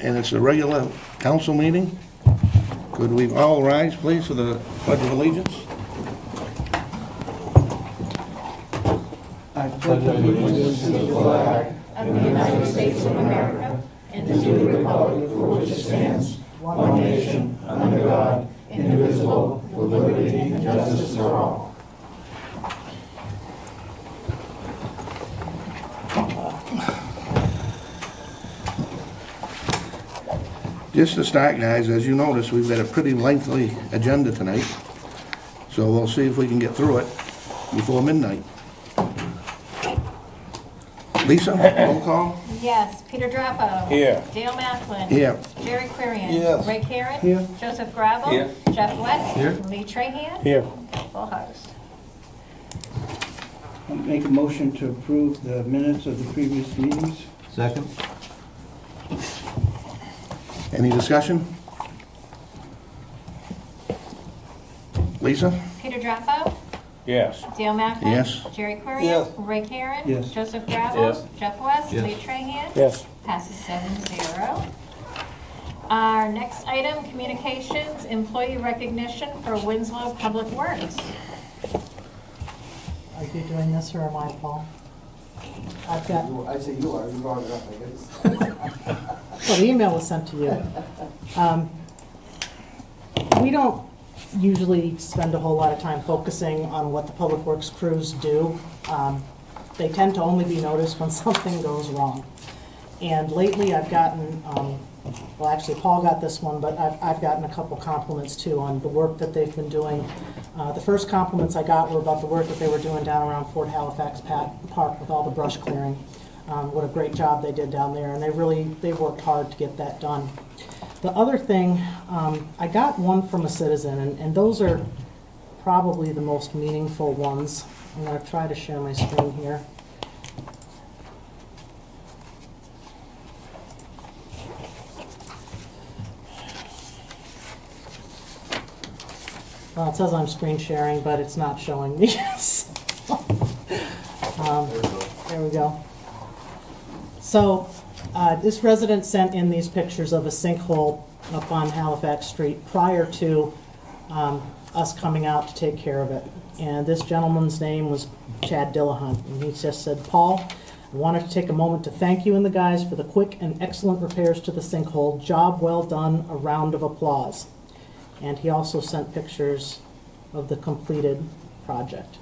and it's a regular council meeting. Could we all rise, please, for the Pledge of Allegiance? I pledge allegiance to the flag of the United States of America and to the republic for which it stands, one nation, under God, indivisible, with liberty and justice for all. Just to start, guys, as you notice, we've got a pretty lengthy agenda tonight, so we'll see if we can get through it before midnight. Lisa, roll call? Yes, Peter Drapo. Here. Dale Macklin. Here. Jerry Quirian. Yes. Ray Karen. Here. Joseph Gravel. Here. Jeff West. Here. Lee Trahan. Here. Full house. I'll make a motion to approve the minutes of the previous meetings. Second. Any discussion? Lisa? Peter Drapo. Yes. Dale Macklin. Yes. Jerry Quirian. Yes. Ray Karen. Yes. Joseph Gravel. Yes. Jeff West. Yes. Lee Trahan. Yes. Passes 7-0. Our next item, communications, employee recognition for Winslow Public Works. Are you doing this or am I, Paul? I've got, I'd say you are, you brought it up, I guess. well, the email was sent to you. We don't usually spend a whole lot of time focusing on what the public works crews do. They tend to only be noticed when something goes wrong. And lately I've gotten, well, actually Paul got this one, but I've gotten a couple compliments too on the work that they've been doing. The first compliments I got were about the work that they were doing down around Fort Halifax Park with all the brush clearing. What a great job they did down there, and they worked hard to get that done. The other thing, I got one from a citizen, and those are probably the most meaningful ones. I'm going to try to share my screen here. Well, it says I'm screen sharing, but it's not showing me. There we go. So, this resident sent in these pictures of a sinkhole up on Halifax Street prior to us coming out to take care of it. And this gentleman's name was Chad Dillahunt, and he just said, "Paul, I wanted to take a moment to thank you and the guys for the quick and excellent repairs to the sinkhole. Job well done, a round of applause." And he also sent pictures of the completed project.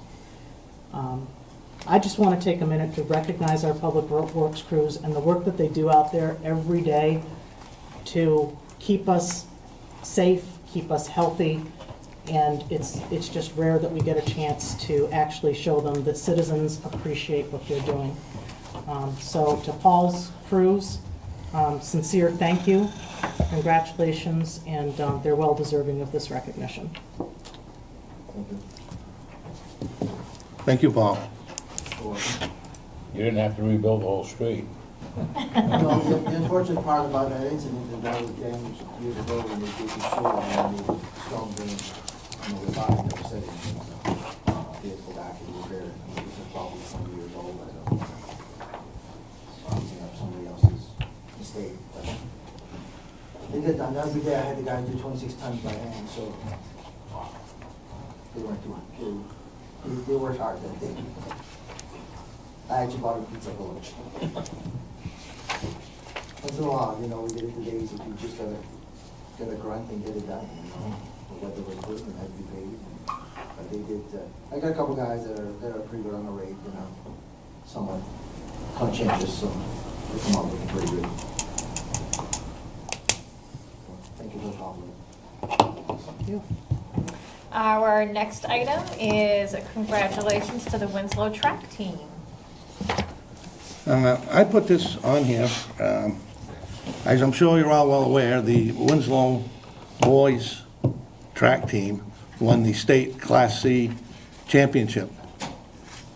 I just want to take a minute to recognize our public works crews and the work that they do out there every day to keep us safe, keep us healthy, and it's just rare that we get a chance to actually show them that citizens appreciate what they're doing. So to Paul's crews, sincere thank you, congratulations, and they're well deserving of this recognition. Thank you, Paul. You didn't have to rebuild the whole street. No, the unfortunate part about that incident, that was damaged years ago when they did the show, and the storm drain, the bottom never set it. They had to go back and repair it. This is probably 20 years old, I don't know. Using up somebody else's mistake, but they get done. Every day I had the guys do 26 tons by hand, so they weren't too, they worked hard that day. I actually bought a pizza for lunch. Once in a while, you know, we get into days that you just gotta grunt and get it done, you know. The weather was good and had to be paid. But they did, I got a couple guys that are pretty good on the rate, you know, somewhat conscientious, so they come out looking pretty good. So, thank you for the compliment. Thank you. Our next item is congratulations to the Winslow track team. I put this on here, as I'm sure you're all well aware, the Winslow boys track team won the state Class C championship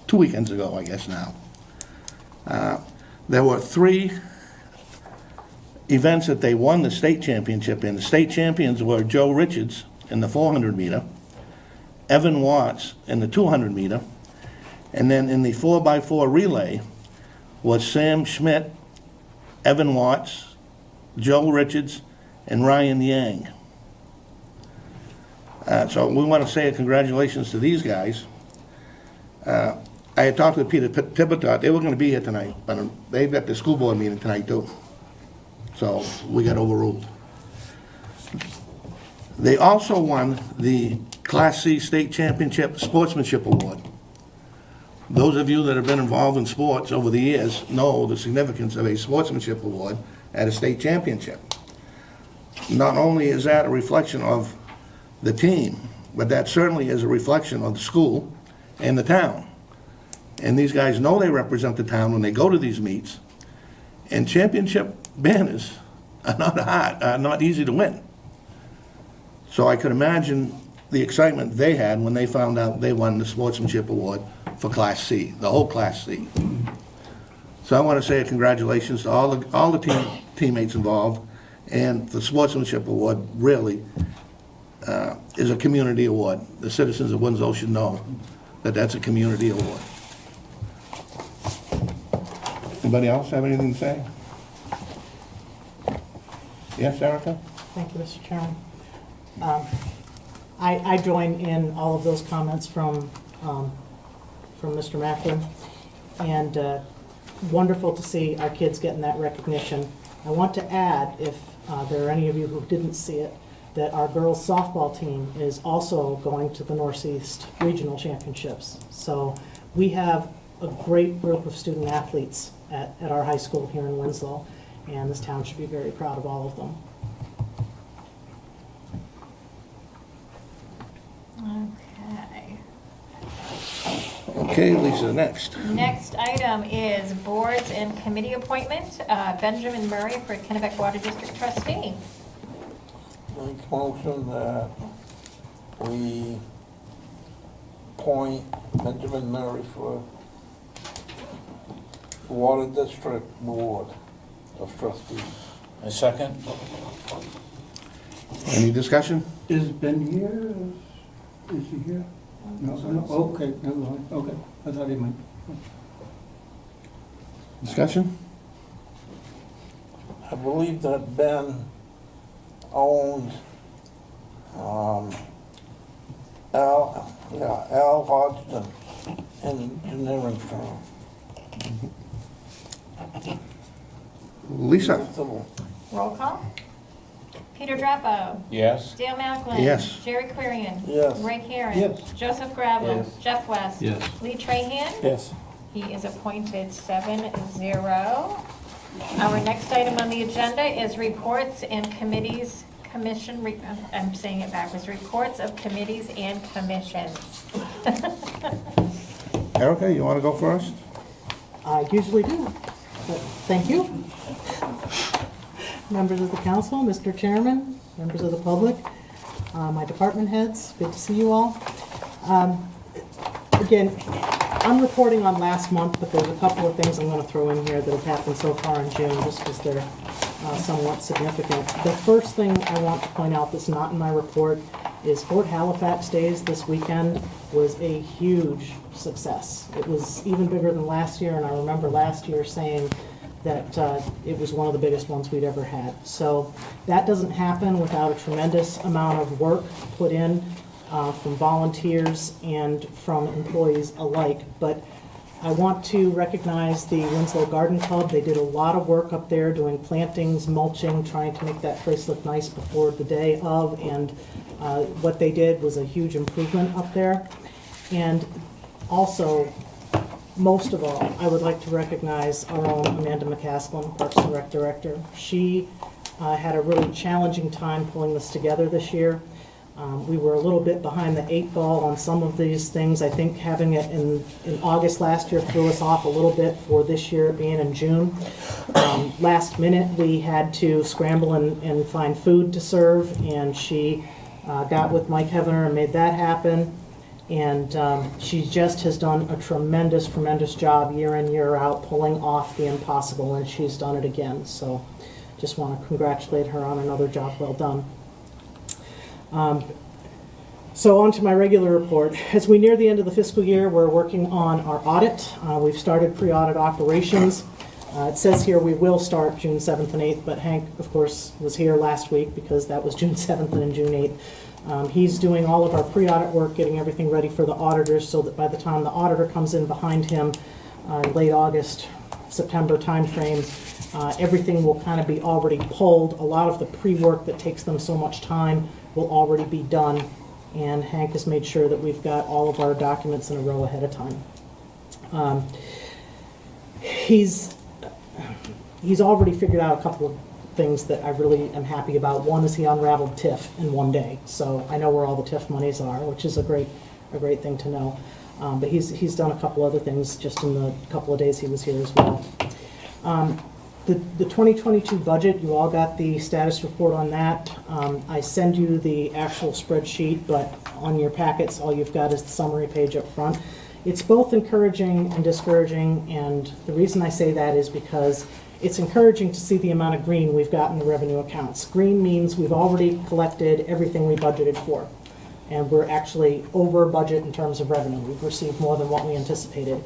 2 weekends ago, I guess now. There were 3 events that they won the state championship in. The state champions were Joe Richards in the 400 meter, Evan Watts in the 200 meter, and then in the 4x4 relay was Sam Schmidt, Evan Watts, Joe Richards, and Ryan Yang. So we want to say a congratulations to these guys. I had talked with Peter Tibitot, they were going to be here tonight, but they've got the school board meeting tonight too. So we got overruled. They also won the Class C State Championship Sportsmanship Award. Those of you that have been involved in sports over the years know the significance of a sportsmanship award at a state championship. Not only is that a reflection of the team, but that certainly is a reflection of the school and the town. And these guys know they represent the town when they go to these meets. And championship banners are not easy to win. So I could imagine the excitement they had when they found out they won the sportsmanship award for Class C, the whole Class C. So I want to say congratulations to all the teammates involved, and the sportsmanship award really is a community award. The citizens of Winslow should know that that's a community award. Anybody else have anything to say? Yes, Erica? Thank you, Mr. Chairman. I join in all of those comments from Mr. Macklin, and wonderful to see our kids getting that recognition. I want to add, if there are any of you who didn't see it, that our girls softball team is also going to the Northeast Regional Championships. So we have a great group of student athletes at our high school here in Winslow, and this town should be very proud of all of them. Okay. Okay, Lisa, next. Next item is boards and committee appointment. Benjamin Murray for Kennebec Water District trustee. Make a motion that we appoint Benjamin Murray for Water District Board of Trustees. A second? Any discussion? Is Ben here? Is he here? No, okay, never mind, okay, I thought he might. Discussion? I believe that Ben owns, Al Hodgson engineering firm. Lisa? Roll call. Peter Drappo. Yes? Dale Macklin. Yes. Jerry Querian. Yes. Ray Karen. Yes. Joseph Gravel. Yes. Jeff West. Yes. Lee Trahan. Yes. He is appointed 7-0. Our next item on the agenda is reports and committees, I'm saying it backwards, reports of committees and commissions. Erica, you want to go first? I usually do, but thank you. Members of the council, Mr. Chairman, members of the public, my department heads, good to see you all. Again, I'm reporting on last month, but there's a couple of things I'm going to throw in here that have happened so far in June, just because they're somewhat significant. The first thing I want to point out that's not in my report is Fort Halifax Days this weekend was a huge success. It was even bigger than last year, and I remember last year saying that it was one of the biggest ones we'd ever had. So that doesn't happen without a tremendous amount of work put in from volunteers and from employees alike. But I want to recognize the Winslow Garden Club. They did a lot of work up there doing plantings, mulching, trying to make that place look nice before the day of, and what they did was a huge improvement up there. And also, most of all, I would like to recognize our own Amanda McCaslin, Parks and Rec Director. She had a really challenging time pulling this together this year. We were a little bit behind the 8 ball on some of these things. I think having it in August last year threw us off a little bit for this year being in June. Last minute, we had to scramble and find food to serve, and she got with Mike Hevener and made that happen. And she just has done a tremendous, tremendous job year in, year out, pulling off the impossible, and she's done it again. So just want to congratulate her on another job well done. So on to my regular report. As we near the end of the fiscal year, we're working on our audit. We've started pre-audit operations. It says here we will start June 7th and 8th, but Hank, of course, was here last week because that was June 7th and June 8th. He's doing all of our pre-audit work, getting everything ready for the auditors so that by the time the auditor comes in behind him, late August, September timeframe, everything will kind of be already pulled. A lot of the pre-work that takes them so much time will already be done, and Hank has made sure that we've got all of our documents in a row ahead of time. He's already figured out a couple of things that I really am happy about. One is he unraveled TIF in one day, so I know where all the TIF monies are, which is a great thing to know. But he's done a couple other things just in the couple of days he was here as well. The 2022 budget, you all got the status report on that. I send you the actual spreadsheet, but on your packets, all you've got is the summary page up front. It's both encouraging and discouraging, and the reason I say that is because it's encouraging to see the amount of green we've got in the revenue accounts. Green means we've already collected everything we budgeted for, and we're actually over budget in terms of revenue. We've received more than what we anticipated.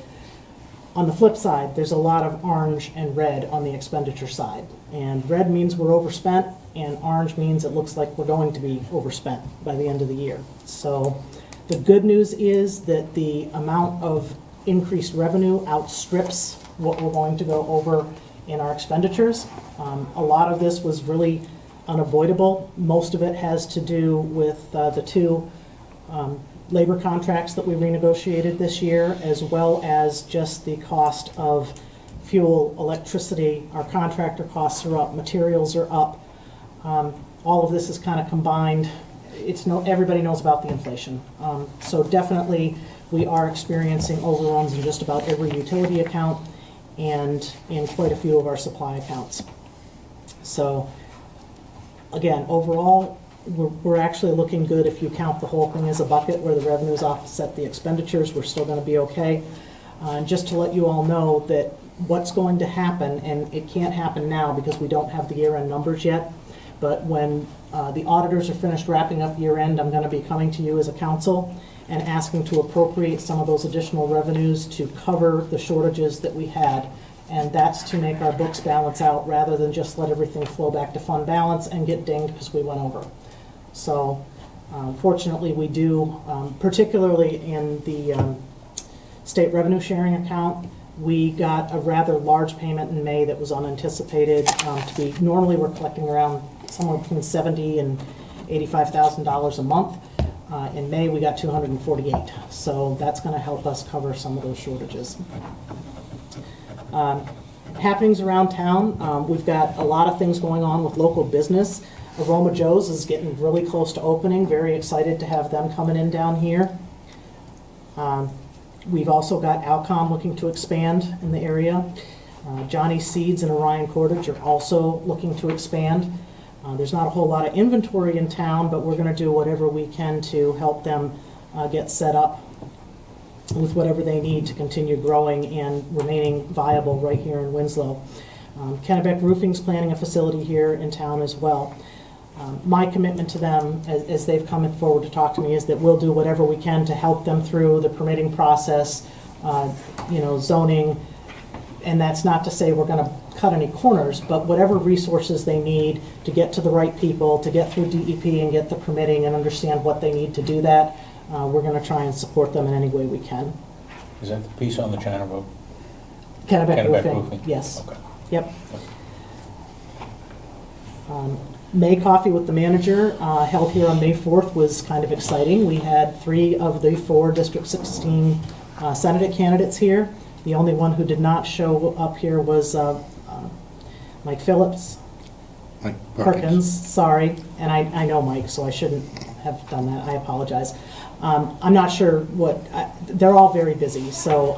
On the flip side, there's a lot of orange and red on the expenditure side. And red means we're overspent, and orange means it looks like we're going to be overspent by the end of the year. So the good news is that the amount of increased revenue outstrips what we're going to go over in our expenditures. A lot of this was really unavoidable. Most of it has to do with the two labor contracts that we renegotiated this year, as well as just the cost of fuel, electricity. Our contractor costs are up, materials are up. All of this is kind of combined. Everybody knows about the inflation. So definitely we are experiencing overruns in just about every utility account and in quite a few of our supply accounts. So again, overall, we're actually looking good if you count the whole thing as a bucket where the revenues offset the expenditures. We're still going to be okay. And just to let you all know that what's going to happen, and it can't happen now because we don't have the year-end numbers yet, but when the auditors are finished wrapping up year-end, I'm going to be coming to you as a council and asking to appropriate some of those additional revenues to cover the shortages that we had. And that's to make our books balance out rather than just let everything flow back to fund balance and get dinged because we went over. So fortunately we do, particularly in the state revenue sharing account, we got a rather large payment in May that was unanticipated. Normally we're collecting around somewhere between $70,000 and $85,000 a month. In May we got 248, so that's going to help us cover some of those shortages. Happenings around town, we've got a lot of things going on with local business. Aroma Joe's is getting really close to opening. Very excited to have them coming in down here. We've also got Alcom looking to expand in the area. Johnny Seeds and Orion Cordage are also looking to expand. There's not a whole lot of inventory in town, but we're going to do whatever we can to help them get set up with whatever they need to continue growing and remaining viable right here in Winslow. Kennebec Roofing's planning a facility here in town as well. My commitment to them, as they've come forward to talk to me, is that we'll do whatever we can to help them through the permitting process, zoning, and that's not to say we're going to cut any corners, but whatever resources they need to get to the right people, to get through DEP and get the permitting and understand what they need to do that, we're going to try and support them in any way we can. Is that the piece on the China Road? Kennebec Kennebec Roofing, yes. Okay. Yep. May Coffee with the Manager, held here on May 4th, was kind of exciting. We had 3 of the 4 District 16 Senate candidates here. The only one who did not show up here was Mike Phillips. Like Perkins, sorry. And I know Mike, so I shouldn't have done that. I apologize. I'm not sure they're all very busy, so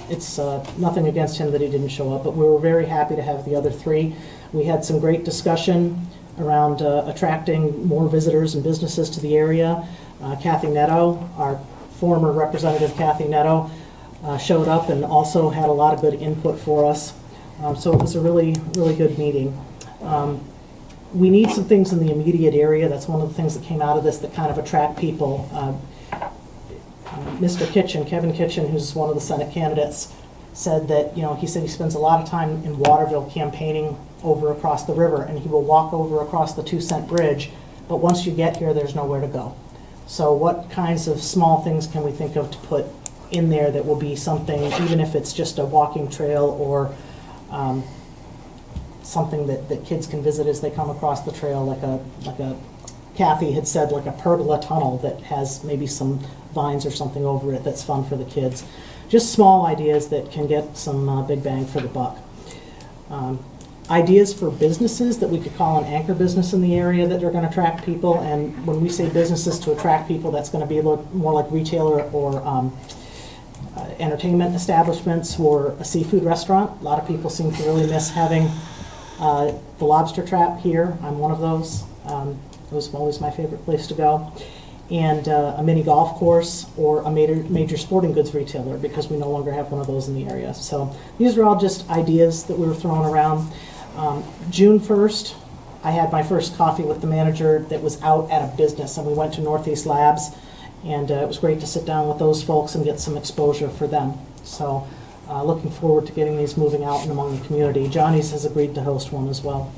it's nothing against him that he didn't show up, but we were very happy to have the other 3. We had some great discussion around attracting more visitors and businesses to the area. Kathy Netto, our former representative Kathy Netto, showed up and also had a lot of good input for us. So it was a really, really good meeting. We need some things in the immediate area. That's one of the things that came out of this that kind of attract people. Mr. Kitchen, Kevin Kitchen, who's one of the Senate candidates, said that, he said he spends a lot of time in Waterville campaigning over across the river, and he will walk over across the 2-cent bridge, but once you get here, there's nowhere to go. So what kinds of small things can we think of to put in there that will be something, even if it's just a walking trail or something that kids can visit as they come across the trail, like a Kathy had said, like a pergola tunnel that has maybe some vines or something over it that's fun for the kids. Just small ideas that can get some big bang for the buck. Ideas for businesses that we could call an anchor business in the area that are going to attract people. And when we say businesses to attract people, that's going to be more like retailer or entertainment establishments or a seafood restaurant. A lot of people seem to really miss having the lobster trap here. I'm one of those. It was always my favorite place to go. And a mini golf course or a major sporting goods retailer, because we no longer have one of those in the area. So these are all just ideas that we were throwing around. June 1st, I had my first coffee with the manager that was out at a business, and we went to Northeast Labs, and it was great to sit down with those folks and get some exposure for them. So looking forward to getting these moving out and among the community. Johnny's has agreed to host one as well.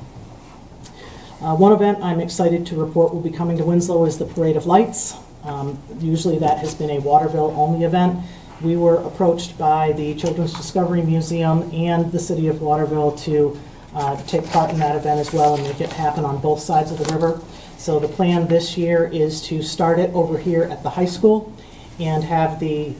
One event I'm excited to report will be coming to Winslow is the Parade of Lights. Usually that has been a Waterville-only event. We were approached by the Children's Discovery Museum and the City of Waterville to take part in that event as well and make it happen on both sides of the river. So the plan this year is to start it over here at the high school and have the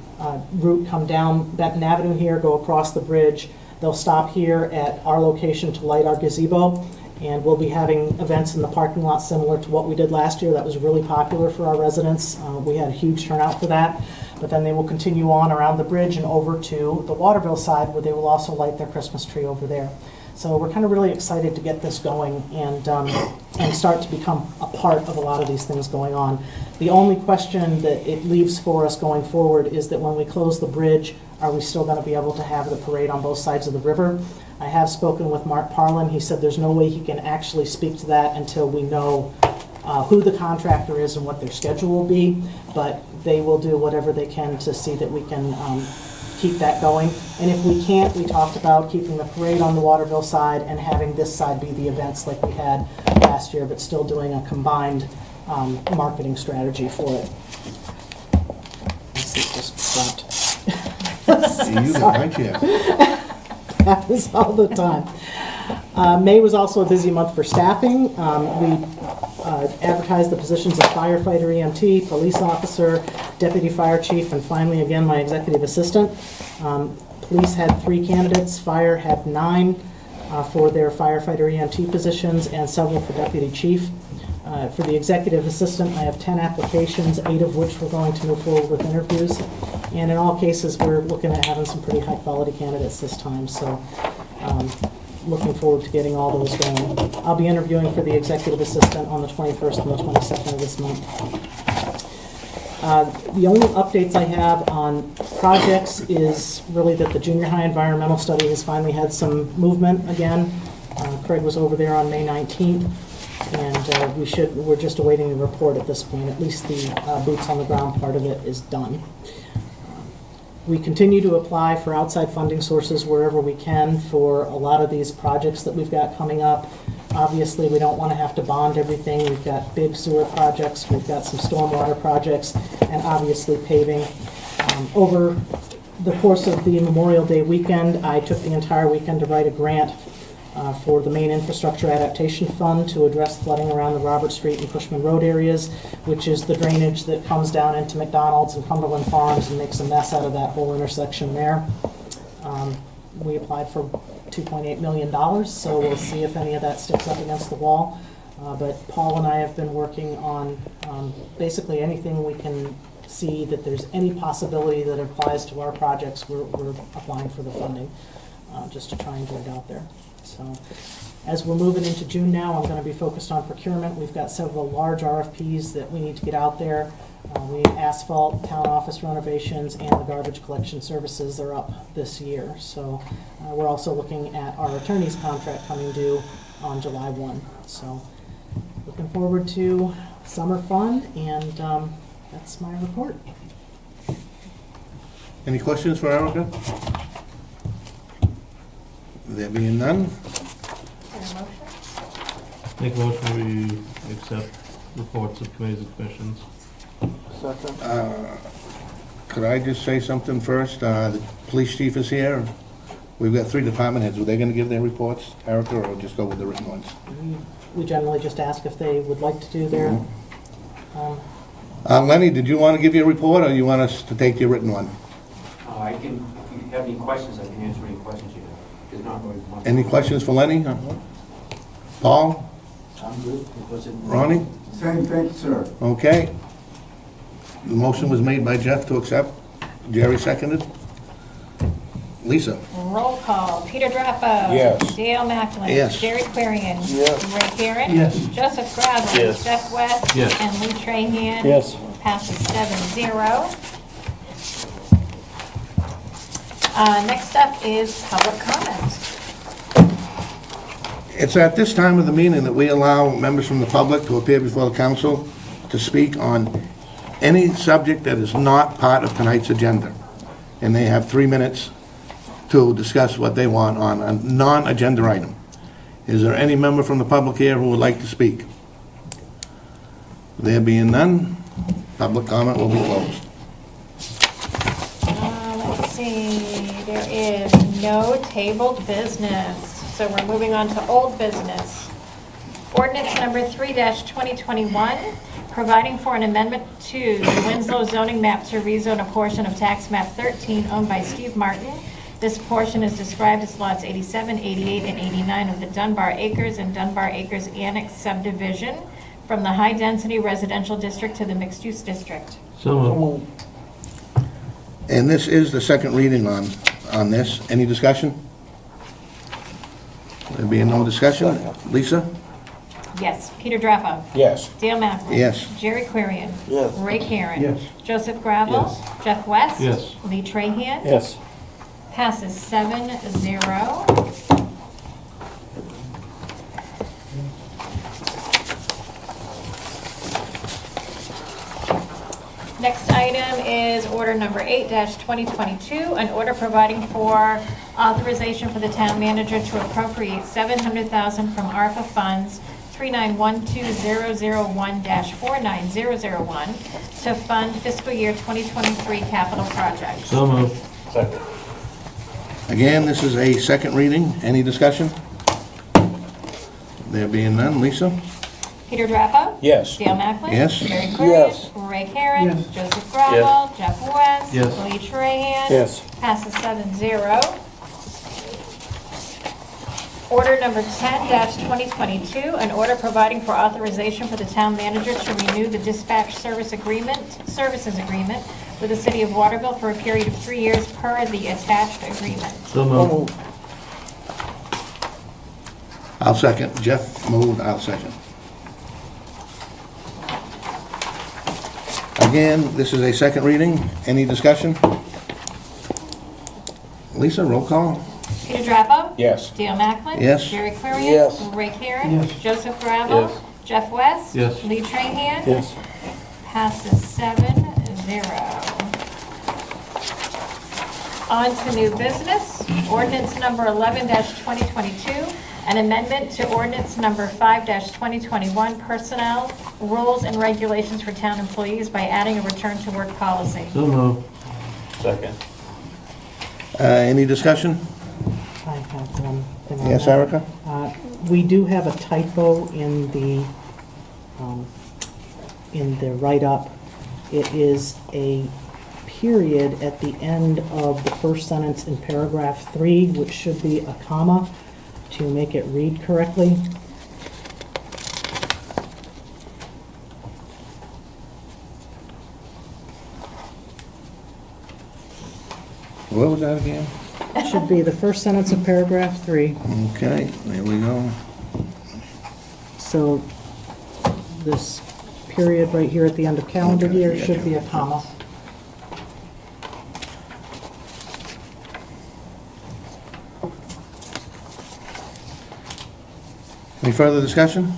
route come down Benton Avenue here, go across the bridge. They'll stop here at our location to light our gazebo, and we'll be having events in the parking lot similar to what we did last year. That was really popular for our residents. We had a huge turnout for that. But then they will continue on around the bridge and over to the Waterville side, where they will also light their Christmas tree over there. So we're kind of really excited to get this going and start to become a part of a lot of these things going on. The only question that it leaves for us going forward is that when we close the bridge, are we still going to be able to have the parade on both sides of the river? I have spoken with Mark Parlin. He said there's no way he can actually speak to that until we know who the contractor is and what their schedule will be, but they will do whatever they can to see that we can keep that going. And if we can't, we talked about keeping the parade on the Waterville side and having this side be the events like we had last year, but still doing a combined marketing strategy for it. Let's see, it just stopped. You got my chair. Happens all the time. May was also a busy month for staffing. We advertised the positions of firefighter EMT, police officer, deputy fire chief, and finally, again, my executive assistant. Police had 3 candidates, fire had 9 for their firefighter EMT positions, and several for deputy chief. For the executive assistant, I have 10 applications, 8 of which we're going to move forward with interviews. And in all cases, we're looking at having some pretty high-quality candidates this time, so looking forward to getting all those going. I'll be interviewing for the executive assistant on the 21st and the 22nd of this month. The only updates I have on projects is really that the junior high environmental study has finally had some movement again. Craig was over there on May 19th. And we're just awaiting the report at this point. At least the boots on the ground part of it is done. We continue to apply for outside funding sources wherever we can for a lot of these projects that we've got coming up. Obviously, we don't want to have to bond everything. We've got big sewer projects, we've got some stormwater projects, and obviously paving. Over the course of the Memorial Day weekend, I took the entire weekend to write a grant for the Main Infrastructure Adaptation Fund to address flooding around the Robert Street and Cushman Road areas, which is the drainage that comes down into McDonald's and Cumberland Farms and makes a mess out of that whole intersection there. We applied for $2.8 million, so we'll see if any of that sticks up against the wall. But Paul and I have been working on basically anything we can see that there's any possibility that applies to our projects. We're applying for the funding just to try and get it out there. So as we're moving into June now, I'm going to be focused on procurement. We've got several large RFPs that we need to get out there. We need asphalt, town office renovations, and the garbage collection services are up this year. So we're also looking at our attorney's contract coming due on July 1. So looking forward to summer fun, and that's my report. Any questions for Erica? There being none, Is there a motion? Make a motion we accept reports of committees and commissions. Second. could I just say something first? The police chief is here. We've got 3 department heads. Were they gonna give their reports, Erica, or just go with the written ones? We generally just ask if they would like to do their, Lenny, did you want to give your report, or you want us to take your written one? I can, if you have any questions, I can answer any questions you have. There's not really much. Any questions for Lenny? Paul? I'm good. It was in. Ronnie? Same thing, sir. Okay. The motion was made by Jeff to accept. Jerry seconded. Lisa? Roll call. Peter Drappo. Yes. Dale Macklin. Yes. Jerry Clarion. Yes. Ray Karen. Yes. Joseph Gravel. Yes. Jeff West. Yes. And Lee Trahan. Yes. Passes 7-0. Next up is public comment. It's at this time of the meeting that we allow members from the public to appear before the council to speak on any subject that is not part of tonight's agenda. And they have 3 minutes to discuss what they want on a non-agenda item. Is there any member from the public here who would like to speak? There being none, public comment will be closed. Let's see, there is no tabled business, so we're moving on to old business. Ordinance number 3-2021, providing for an amendment to the Winslow zoning map to rezone a portion of tax map 13 owned by Steve Martin. This portion is described as lots 87, 88, and 89 of the Dunbar Acres and Dunbar Acres Annex subdivision from the high-density residential district to the mixed-use district. So moved. And this is the second reading on this. Any discussion? There being no discussion? Lisa? Yes. Peter Drappo. Yes. Dale Macklin. Yes. Jerry Clarion. Yes. Ray Karen. Yes. Joseph Gravel. Yes. Jeff West. Yes. Lee Trahan. Yes. Passes 7-0. Next item is order number 8-2022, an order providing for authorization for the town manager to appropriate $700,000 from ARPA funds 3912-001-49001 to fund fiscal year 2023 capital projects. So moved. Second. Again, this is a second reading. Any discussion? There being none. Lisa? Peter Drappo. Yes. Dale Macklin. Yes. Jerry Clarion. Yes. Ray Karen. Yes. Joseph Gravel. Jeff West. Yes. Lee Trahan. Yes. Passes 7-0. Order number 10-2022, an order providing for authorization for the town manager to renew the dispatch services agreement with the city of Waterville for a period of 3 years per the attached agreement. So moved. I'll second. Jeff moved. I'll second. Again, this is a second reading. Any discussion? Lisa, roll call. Peter Drappo. Yes. Dale Macklin. Yes. Jerry Clarion. Yes. Ray Karen. Yes. Joseph Gravel. Yes. Jeff West. Yes. Lee Trahan. Yes. Passes 7-0. On to new business. Ordinance number 11-2022, an amendment to ordinance number 5-2021, personnel, rules, and regulations for town employees by adding a return to work policy. So moved. Second. Any discussion? I have one thing on Yes, that. Erica? We do have a typo in the write-up. It is a period at the end of the first sentence in paragraph 3, which should be a comma to make it read correctly. What was that again? Should be the first sentence of paragraph 3. Okay, there we go. So this period right here at the end of calendar Okay, year yeah, should be a comma. Any further discussion?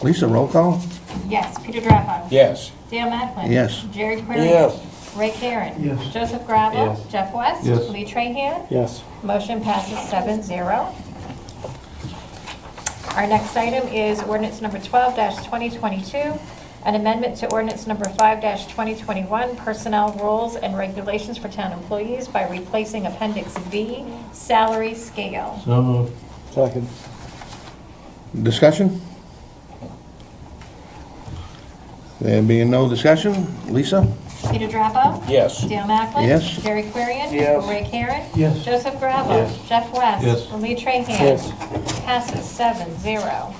Lisa, roll call? Yes. Peter Drappo. Yes. Dale Macklin. Yes. Jerry Clarion. Yes. Ray Karen. Yes. Joseph Gravel. Yes. Jeff West. Yes. Lee Trahan. Yes. Motion passes 7-0. Our next item is ordinance number 12-2022, an amendment to ordinance number 5-2021, personnel rules and regulations for town employees by replacing Appendix B, salary scale. So moved. Second. Discussion? There being no discussion, Lisa? Peter Drapo. Yes. Dale Macklin. Yes. Jerry Querian. Yes. Ray Karen. Yes. Joseph Gravel. Yes. Jeff West. Yes. Lee Trahan. Yes. Passes 7-0.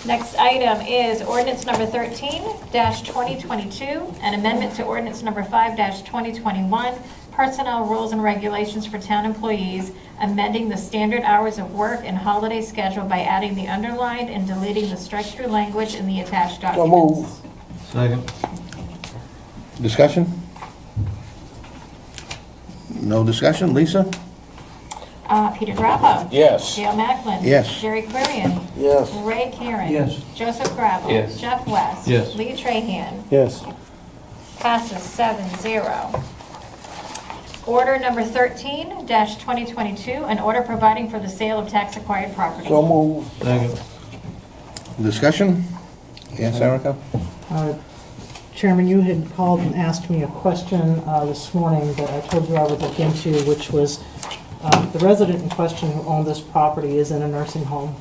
Next item is ordinance number 13-2022, an amendment to ordinance number 5-2021, personnel rules and regulations for town employees, amending the standard hours of work and holiday schedule by adding the underlined and deleting the strike-through language in the attached So documents. move. Second. Discussion? No discussion, Lisa? Peter Drapo. Yes. Dale Macklin. Yes. Jerry Querian. Yes. Ray Karen. Yes. Joseph Gravel. Yes. Jeff West. Yes. Lee Trahan. Yes. Passes 7-0. Order number 13-2022, an order providing for the sale of tax-acquired property. So move. Second. Discussion? Yes, Erica? Chairman, you had called and asked me a question this morning that I told you I would look into, which was the resident in question who owned this property is in a nursing home.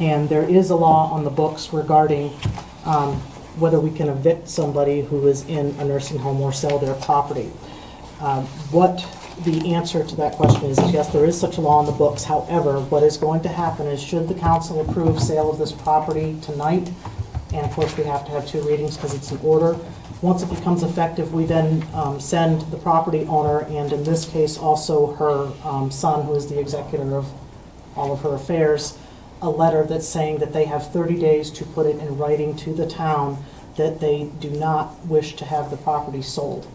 And there is a law on the books regarding whether we can evict somebody who is in a nursing home or sell their property. What the answer to that question is yes, there is such a law on the books. However, what is going to happen is should the council approve sale of this property tonight, and of course we have to have 2 readings because it's an order, once it becomes effective, we then send the property owner, and in this case also her son, who is the executor of all of her affairs, a letter that's saying that they have 30 days to put it in writing to the town that they do not wish to have the property sold.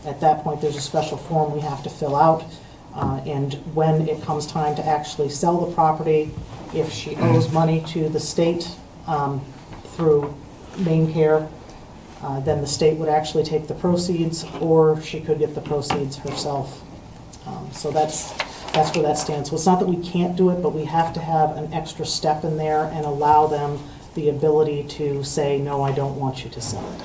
At that point, there's a special form we have to fill out, and when it comes time to actually sell the property, if she owes money to the state through Maine Care, then the state would actually take the proceeds, or she could get the proceeds herself. So that's where that stands. So it's not that we can't do it, but we have to have an extra step in there and allow them the ability to say, no, I don't want you to sell it.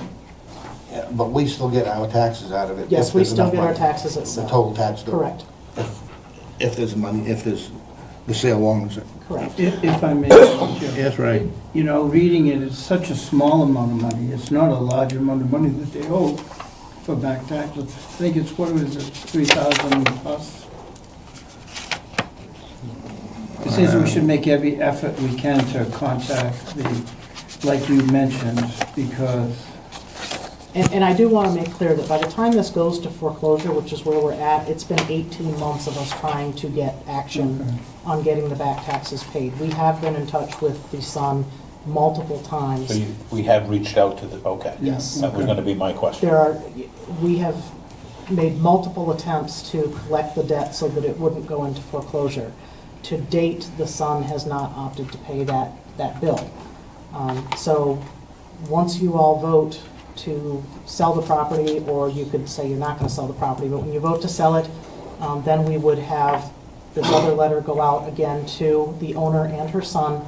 Yeah, but we still get our taxes out of it. Yes, if we there's still enough get our money. taxes at The sale. total tax bill. Correct, If there's money, if there's, the sale warrants it. correct. If I may, Mr. Chair. Yes, Ray? You know, reading it, it's such a small amount of money. It's not a large amount of money that they owe for back taxes. I think it's, what was it, 3,000 plus? It says we should make every effort we can to contact the, like you mentioned, because, And I do want to make clear that by the time this goes to foreclosure, which is where we're at, it's been 18 months of us trying to get action Okay. on getting the back taxes paid. We have been in touch with the son multiple times. So we have reached out to the, okay. Yes. That was gonna be my question. We have made multiple attempts to collect the debt so that it wouldn't go into foreclosure. To date, the son has not opted to pay that bill. So once you all vote to sell the property, or you could say you're not going to sell the property, but when you vote to sell it, then we would have this other letter go out again to the owner and her son,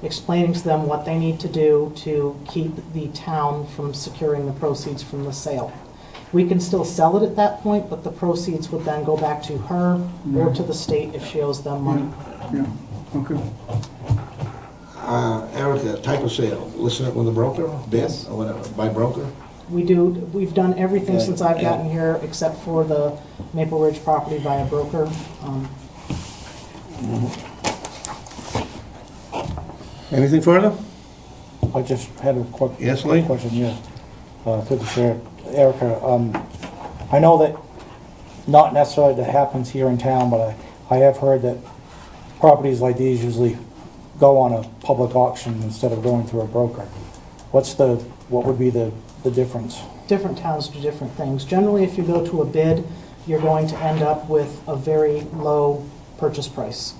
explaining to them what they need to do to keep the town from securing the proceeds from the sale. We can still sell it at that point, but the proceeds would then go back to her or to the state if she owes them money. yeah, okay. Erica, type of sale, listen it with a broker, bid, Yes. or whatever, by broker? We've done everything Okay. since I've gotten here, except for the Maple Ridge property via broker. Anything further? I just had a quick Yes, Lee? question, yes, through the chair. Erica, I know that not necessarily that happens here in town, but I have heard that properties like these usually go on a public auction instead of going through a broker. What would be the difference? Different towns do different things. Generally, if you go to a bid, you're going to end up with a very low purchase price.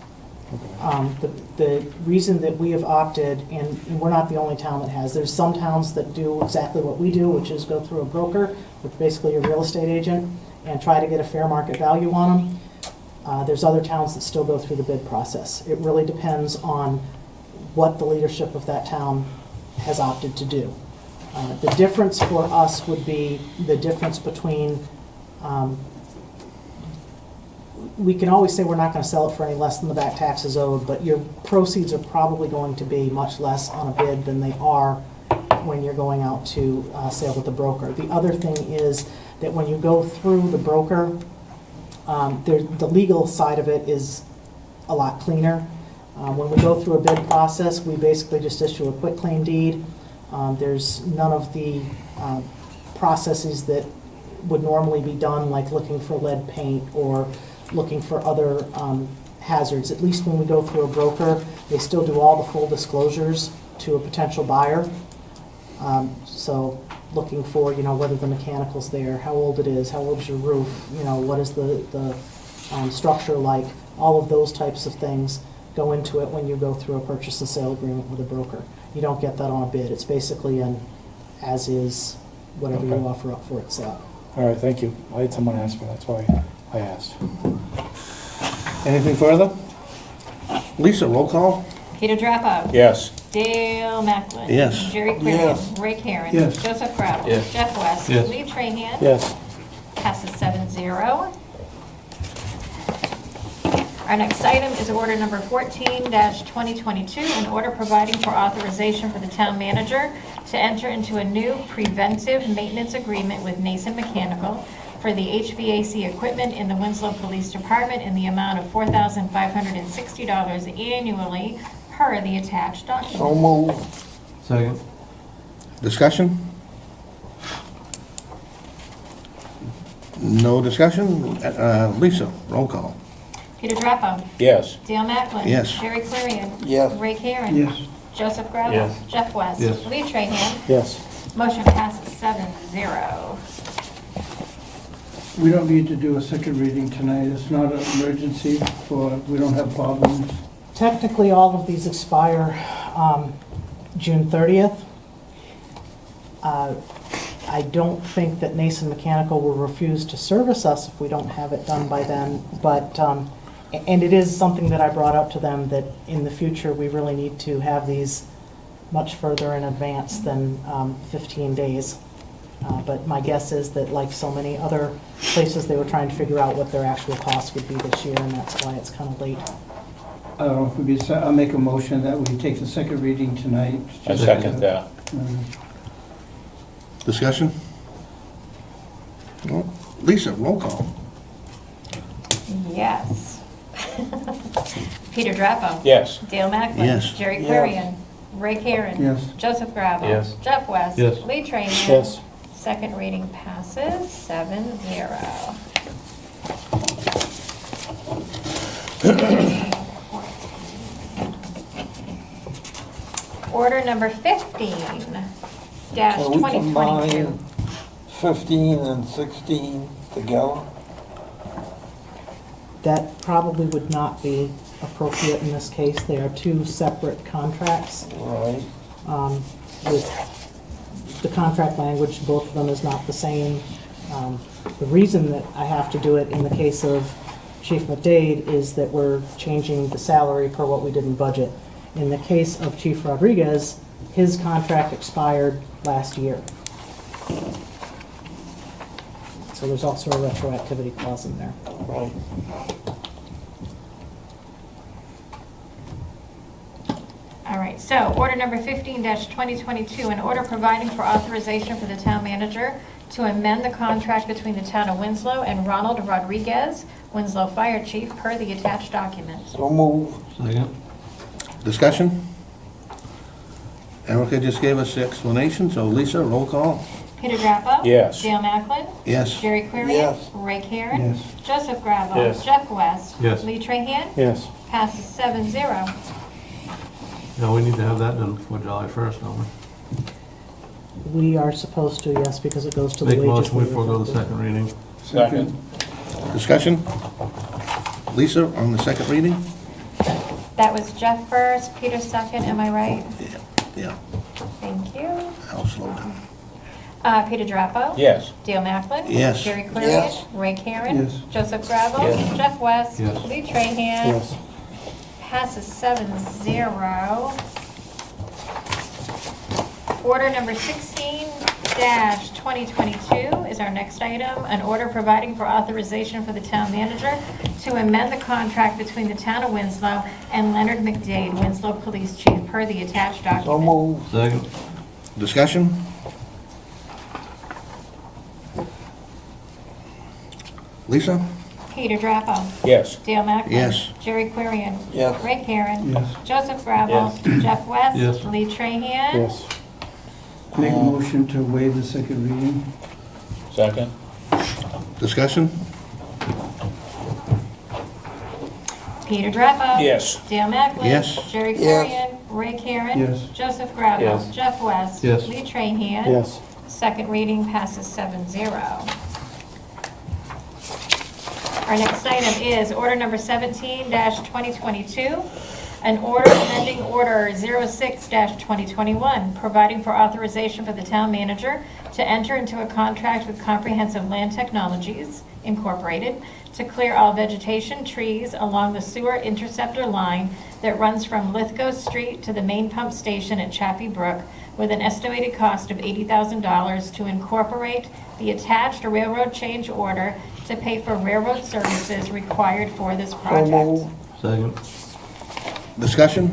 The reason that we have opted, and we're not the only town that has, there's some towns that do exactly what we do, which is go through a broker, which basically a real estate agent, and try to get a fair market value on them. There's other towns that still go through the bid process. It really depends on what the leadership of that town has opted to do. The difference for us would be the difference between, we can always say we're not going to sell it for any less than the back taxes owed, but your proceeds are probably going to be much less on a bid than they are when you're going out to sale with the broker. The other thing is that when you go through the broker, the legal side of it is a lot cleaner. When we go through a bid process, we basically just issue a quitclaim deed. There's none of the processes that would normally be done, like looking for lead paint or looking for other hazards. At least when we go through a broker, they still do all the full disclosures to a potential buyer. So looking for, whether the mechanical's there, how old it is, how old's your roof, what is the structure like, all of those types of things go into it when you go through a purchase and sale agreement with a broker. You don't get that on a bid. It's basically an as-is, whatever you Okay. offer up for it sale. All right, thank you. I had someone ask me, that's why I asked. Anything further? Lisa, roll call? Peter Drappo. Yes. Dale Macklin. Yes. Jerry Clarion. Ray Karen. Yes. Joseph Gravel. Yes. Jeff West. Yes. Lee Trahan. Yes, Passes 7-0. Our next item is order number 14-2022, an order providing for authorization for the town manager to enter into a new preventive maintenance agreement with Nason Mechanical for the HVAC equipment in the Winslow Police Department in the amount of $4,560 annually per the attached document. Second. Discussion? No discussion? Lisa, roll call? Peter Drappo. Yes. Dale Macklin. Yes. Jerry Clarion. Yes. Ray Karen. Yes. Joseph Gravel. Yes. Jeff West. Yes. Lee Trahan. yes. Motion passes 7-0. We don't need to do a second reading tonight. It's not an emergency we don't have problems. Technically, all of these expire June 30th. I don't think that Nason Mechanical will refuse to service us if we don't have it done by then, but, and it is something that I brought up to them, that in the future, we really need to have these much further in advance than 15 days. But my guess is that, like so many other places, they were trying to figure out what their actual cost would be this year, and that's why it's kind of late. I don't know if I'll make a motion that we take the second reading tonight. I second that. Discussion? No? Lisa, roll call? Yes. Peter Drappo. Yes. Dale Macklin. Yes. Jerry Clarion. Ray Karen. Yes. Joseph Gravel. Yes. Jeff West. Yes. Lee Trahan. Yes. Second reading passes 7-0. Order number 15-2022. 15 and 16 together? That probably would not be appropriate in this case. They are two separate contracts. Right. With the contract language, both of them is not the same. The reason that I have to do it in the case of Chief McDade is that we're changing the salary per what we did in budget. In the case of Chief Rodriguez, his contract expired last year. So there's also a retroactivity clause in there. Right. All right, so order number 15-2022, an order providing for authorization for the town manager to amend the contract between the town of Winslow and Ronald Rodriguez, Winslow Fire Chief, per the attached document. So move. Second. Discussion? Erica just gave us the explanation, so Lisa, roll call? Peter Drappo. Yes. Dale Macklin. Yes. Jerry Clarion. Yes. Ray Karen. Yes. Joseph Gravel. Yes. Jeff West. Yes. Lee Trahan. Yes. Passes 7-0. Now, we need to have that done before July 1st, don't we? We are supposed to, yes, because it goes to the Make a wages. motion, we forego the second reading. Second. Discussion? Lisa, on the second reading? That was Jeff first, Peter second, am I right? Yeah, Thank you. I'll slow down. Peter Drapo? Yes. Dale Macklin? Yes. Jerry Clarion? Yes. Ray Karen? Yes. Joseph Gravel? Yes. Jeff West? Yes. Lee Trahan? Yes. Passes 7-0. Order number 16-2022 is our next item. An order providing for authorization for the town manager to amend the contract between the town of Winslow and Leonard McDade, Winslow Police Chief, per the attached So document. moved. Second. Discussion? Lisa? Peter Drapo. Yes. Dale Macklin. Yes. Jerry Clarion. Yes. Ray Karen. Yes. Joseph Gravel. Jeff West. Yes. Lee Trahan. Yes. Make a motion to waive the second reading. Second? Discussion? Peter Drapo. Yes. Dale Macklin. Yes. Jerry Yes. Clarion. Ray Karen. Yes. Joseph Gravel. Yes. Jeff West. Yes. Lee Trahan. Yes. Second reading passes 7-0. Our next item is order number 17-2022, an order amending order 06-2021, providing for authorization for the town manager to enter into a contract with Comprehensive Land Technologies Incorporated to clear all vegetation, trees along the sewer interceptor line that runs from Lithgow Street to the main pump station at Chappie Brook, with an estimated cost of $80,000 to incorporate the attached railroad change order to pay for railroad services required for this So project. moved. Second. Discussion?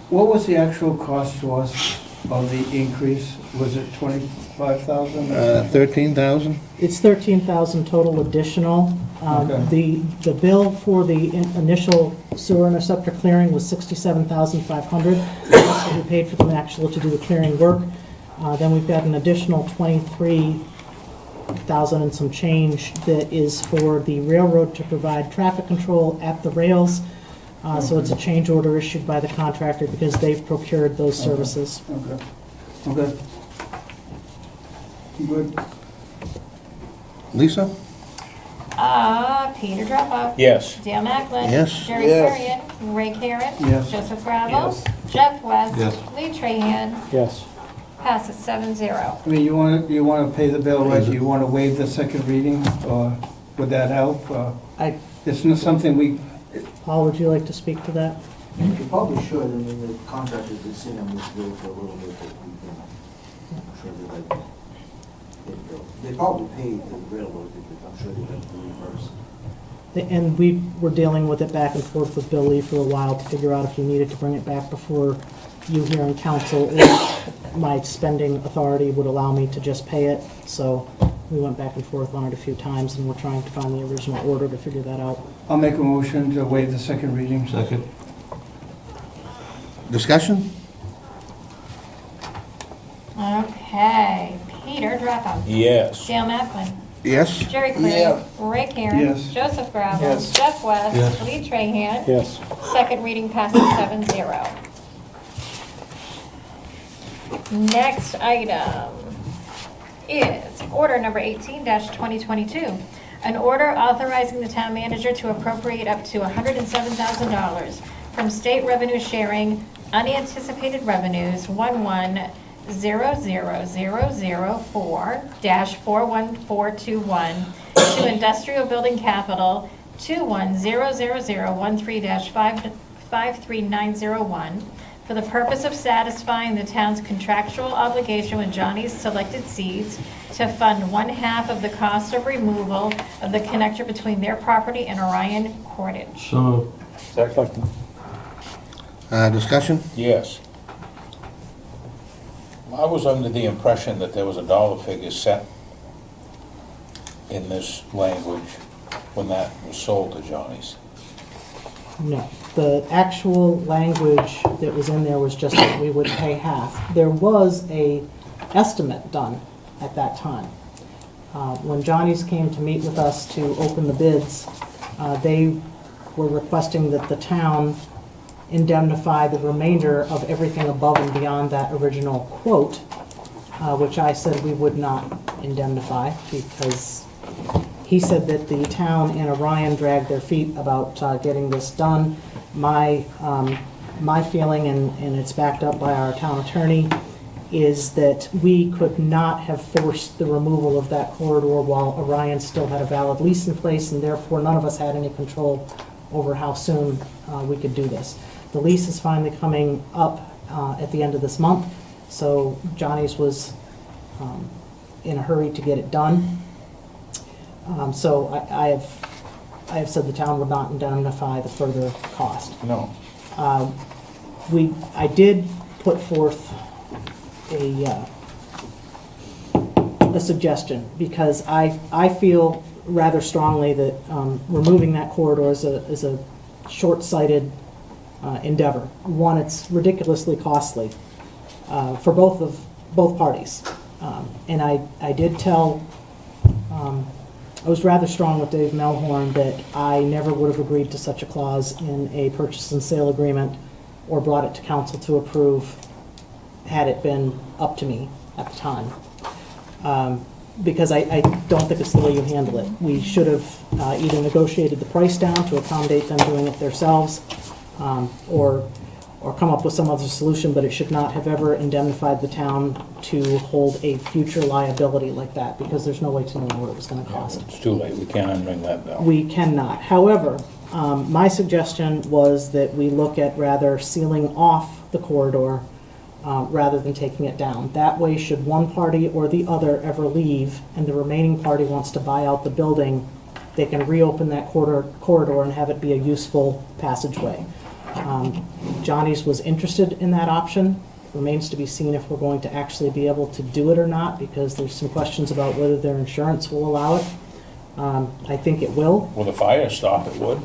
What was the actual cost to us of the increase? Was it 25,000? 13,000? It's 13,000 total additional. Okay. The bill for the initial sewer interceptor clearing was 67,500. That's what we paid for them actually to do the clearing work. Then we've got an additional 23,000 and some change that is for the railroad to provide traffic control at the rails. So it's a change order issued by the contractor because they've procured those services. Okay. Okay. Good. Lisa? Peter Drapo. Yes. Dale Macklin. Yes. Jerry Yes. Clarion. Ray Karen. Yes. Joseph Gravel. Yes. Jeff West. Yes. Lee Trahan. Yes. Passes 7-0. I mean, you want to pay the bill, right? Do you want to waive the second reading, or would that help? It's not something we, Paul, would you like to speak to that? You probably should, I mean, the contractor's been sitting on this bill for a little bit, but I'm sure they'd like, they probably paid the railroad, but I'm sure they'd like to reimburse. And we were dealing with it back and forth with Bill Lee for a while to figure out if you needed to bring it back before you here in council, or my spending authority would allow me to just pay it. So we went back and forth on it a few times, and we're trying to find the original order to figure that out. I'll make a motion to waive the second reading. Second. Discussion? Okay. Peter Drapo. Yes. Dale Macklin. Yes? Jerry Clarion. Yes. Ray Karen. Yes. Joseph Gravel. Yes. Jeff West. Yes. Lee Trahan. Yes. Second reading passes 7-0. Next item is order number 18-2022. An order authorizing the town manager to appropriate up to $107,000 from state revenue sharing unanticipated revenues 110004-41421 to industrial building capital 2100013-53901 for the purpose of satisfying the town's contractual obligation with Johnny's Selected Seeds to fund one half of the cost of removal of the connector between their property and Orion Cordage. So moved. Second. Discussion? Yes. I was under the impression that there was a dollar figure set in this language when that was sold to Johnny's. No, the actual language that was in there was just that we would pay half. There was a estimate done at that time. When Johnny's came to meet with us to open the bids, they were requesting that the town indemnify the remainder of everything above and beyond that original quote, which I said we would not indemnify because he said that the town and Orion dragged their feet about getting this done. My feeling, and it's backed up by our town attorney, is that we could not have forced the removal of that corridor while Orion still had a valid lease in place, and therefore none of us had any control over how soon we could do this. The lease is finally coming up at the end of this month, so Johnny's was in a hurry to get it done. So I have said the town would not indemnify the further cost. No. I did put forth a suggestion, because I feel rather strongly that removing that corridor is a short-sighted endeavor. One, it's ridiculously costly for both parties. And I did tell, I was rather strong with Dave Melhorn that I never would have agreed to such a clause in a purchase and sale agreement or brought it to council to approve had it been up to me at the time. Because I don't think it's the way you handle it. We should have either negotiated the price down to accommodate them doing it themselves, or come up with some other solution, but it should not have ever indemnified the town to hold a future liability like that, because there's no way to know what it was gonna cost. It's too late, we can't unring that bell. We cannot. However, my suggestion was that we look at rather sealing off the corridor rather than taking it down. That way, should one party or the other ever leave and the remaining party wants to buy out the building, they can reopen that corridor and have it be a useful passageway. Johnny's was interested in that option. Remains to be seen if we're going to actually be able to do it or not, because there's some questions about whether their insurance will allow it. I think it will. With a fire stop, it would.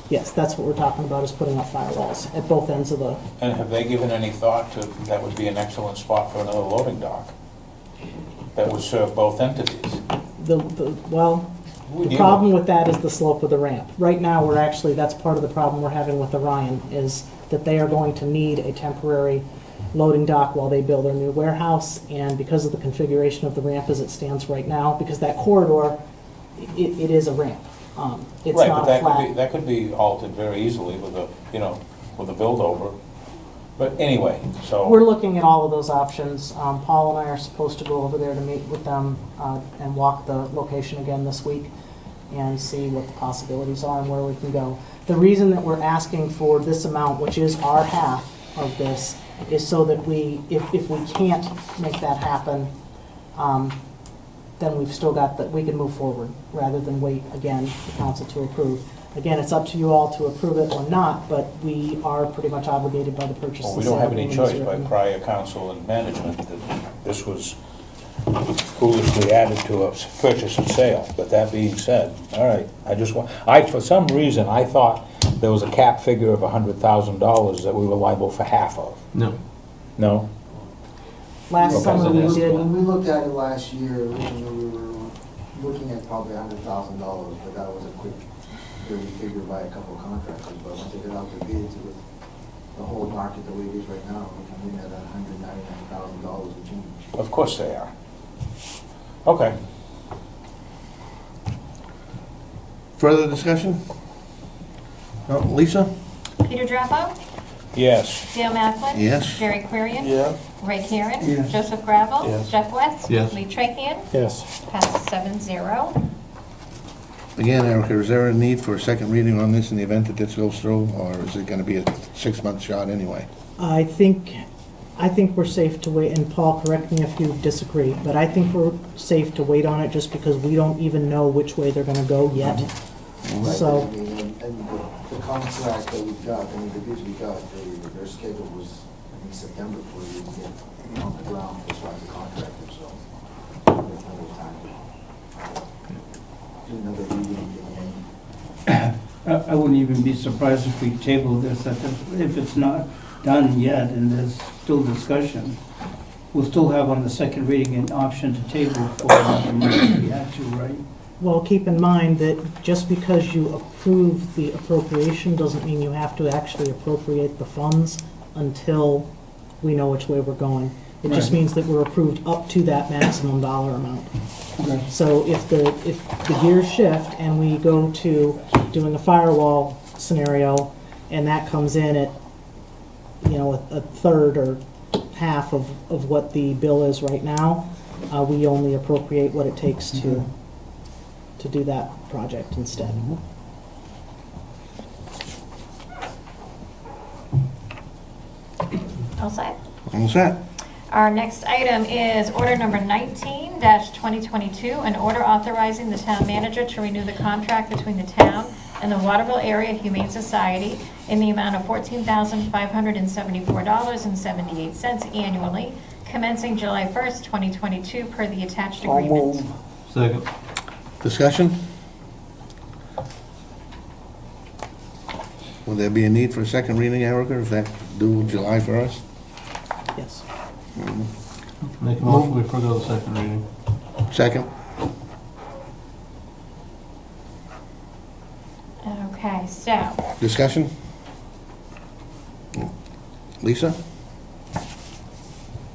Yes, that's what we're talking about, is putting up firewalls at both ends of the, And have they given any thought to, that would be an excellent spot for another loading dock that would serve both entities? well, the problem with that is the slope of the ramp. Right now, that's part of the problem we're having with Orion, is that they are going to need a temporary loading dock while they build their new warehouse, and because of the configuration of the ramp as it stands right now, because that corridor, it is a ramp. It's Right, not but a flat. that could be altered very easily with a build over. But anyway, so. We're looking at all of those options. Paul and I are supposed to go over there to meet with them and walk the location again this week and see what the possibilities are and where we can go. The reason that we're asking for this amount, which is our half of this, is so that if we can't make that happen, then we've still got that, we can move forward rather than wait again for council to approve. Again, it's up to you all to approve it or not, but we are pretty much obligated by the purchase Well, and we sale don't have any agreements choice by written. prior council and management that this was foolishly added to a purchase and sale. But that being said, all right, for some reason, I thought there was a cap figure of $100,000 that we were liable for half of. No. No? Last Okay. summer we did, When we looked at it last year, originally we were looking at probably $100,000, but that was a quick, dirty figure by a couple of contractors. But once they get out the bids with the whole market the way it is right now, we come in at $199,000 a change. Of course they are. Okay. Further discussion? No, Lisa? Peter Drappo? Yes. Dale Macklin? Yes. Jerry Querian? Yeah. Ray Karen? Yes. Joseph Gravel? Yes. Jeff West? Yes. Lee Trahan? Yes. Passes 7-0. Again, Erica, is there a need for a second reading on this in the event that this goes through, or is it gonna be a 6-month shot anyway? I think we're safe to wait, and Paul, correct me if you disagree, but I think we're safe to wait on it just because we don't even know which way they're gonna go yet. Right, So, I mean, and the contract that we got, the bids we got, their schedule was, I think, September for you to get on the ground as far as the contractor, so there's plenty of time to do another reading again. I wouldn't even be surprised if we table this, if it's not done yet and there's still discussion. We'll still have on the second reading an option to table for another month if we had to, right? well, keep in mind that just because you approve the appropriation doesn't mean you have to actually appropriate the funds until we know which way we're going. It just Right. means that we're approved up to that maximum dollar amount. Okay. So if the gears shift and we go to doing a firewall scenario, and that comes in at, you know, a third or half of what the bill is right now. We only appropriate what it takes to do that project instead. All set? All set? Our next item is order number 19-2022, an order authorizing the town manager to renew the contract between the town and the Waterville Area Humane Society in the amount of $14,574.78 annually, commencing July 1st, 2022, per the attached I'll agreement. move. Second. Discussion? Will there be a need for a second reading, Erica, if that due July 1st? Yes. Make a motion, we forego the second reading. Second? Okay, so, Discussion? Lisa?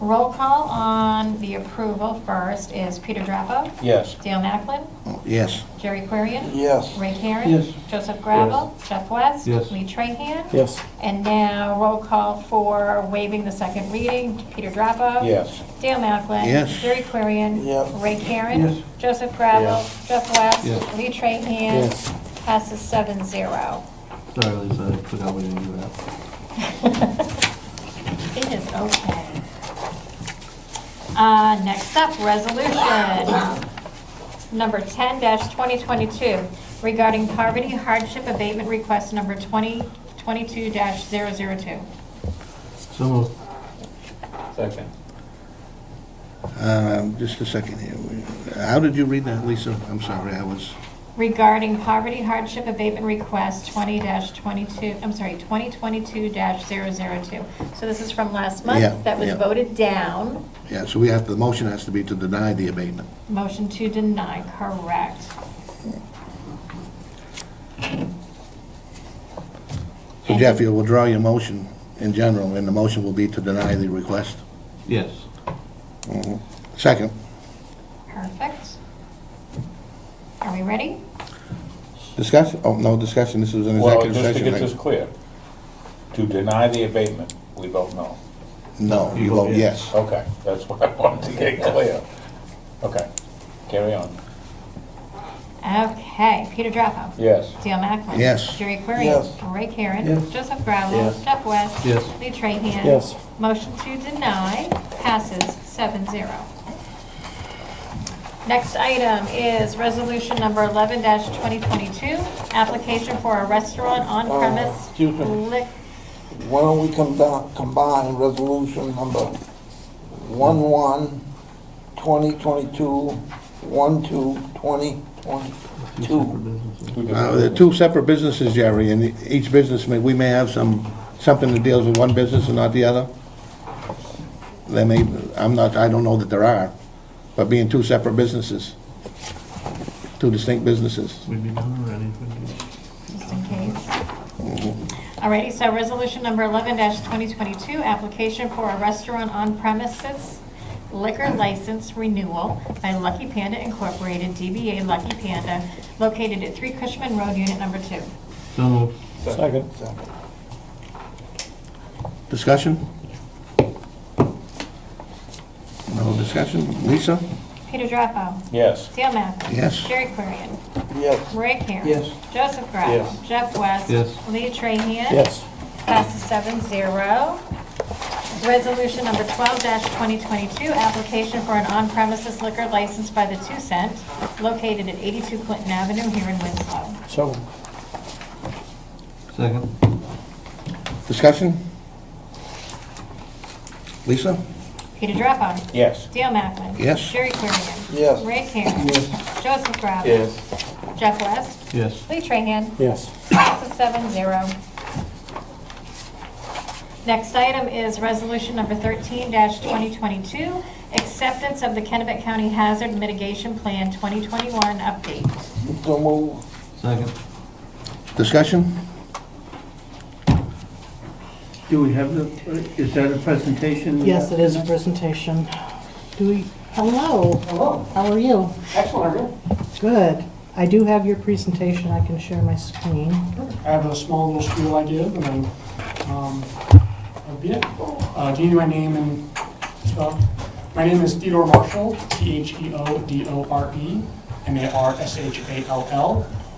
roll call on the approval first is Peter Drapo, Yes. Dale Macklin, Yes. Jerry Querian, Yes. Ray Karen. Yes. Joseph Gravel. Jeff West. Yes. Lee Trahan. Yes. And now roll call for waiving the second reading. Peter Drapo. Yes. Dale Macklin. Yes. Jerry Querian. Yep. Ray Karen. Yes. Joseph Gravel. Yes. Jeff West. Yes. Lee Trahan. Yes. Passes 7-0. Sorry, Lisa, I forgot we didn't do that. It is okay. Next up, resolution number 10-2022 regarding poverty hardship abatement request number 2022-002. So moved. Second. Just a second here. How did you read that, Lisa? I'm sorry, I was... Regarding poverty hardship abatement request 2022-002. So this is from last Yeah, month that was yeah. voted down. Yeah, so we have, the motion has to be to deny the abatement. Motion to deny, correct. So Jeff, you'll withdraw your motion in general, and the motion will be to deny the request. Yes. Second. Perfect. Are we ready? Discussion? Oh, no discussion, this is an Well, executive just to session. get this clear, to deny the abatement, we vote no. No, you vote yes. Okay, that's what I wanted to get clear. Okay, carry on. Okay, Peter Drapo. Yes. Dale Macklin. Yes. Jerry Querian. Yes. Ray Karen. Yes. Joseph Gravel. Yes. Jeff West. Yes. Lee Trahan. Yes. Motion to deny passes 7-0. Next item is resolution number 11-2022, application for a restaurant on premise. excuse me. Why don't we combine resolution number 11-2022, 12-2022. They're two separate businesses, Jerry, and each business, we may have something that deals with one business and not the other. There may, I don't know that there are, but being two separate businesses, two distinct businesses. We'd be done already. Just in case. Alrighty, so resolution number 11-2022, application for a restaurant on premises liquor license renewal by Lucky Panda Incorporated, DBA Lucky Panda, located at 3 Cushman Road, Unit Number 2. So moved. Second. Discussion? No discussion? Lisa? Peter Drapo. Yes. Dale Macklin. Yes. Jerry Querian. Yes. Ray Karen. Yes. Joseph Gravel. Yes. Jeff West. Yes. Lee Trahan. Yes. Passes 7-0. Resolution number 12-2022, application for an on-premises liquor license by the 2 Cent, located at 82 Clinton Avenue here in Winslow. So, Second. Discussion? Lisa? Peter Drapo. Yes. Dale Macklin. Yes. Jerry Querian. Yes. Ray Karen. Yes. Joseph Gravel. Yes. Jeff West. Yes. Lee Trahan. yes. Passes 7-0. Next item is resolution number 13-2022, acceptance of the Kennebec County Hazard Mitigation Plan 2021 update. So move. Second. Discussion? Do we have is that a presentation? Yes, it is a presentation. Hello, Hello. how are you? Excellent. Good. I do have your presentation, I can share my screen. I have a small little spiel I give, and then that'll be it. Do you need my name and stuff? My name is Theodore Marshall, Theodore, Marshall.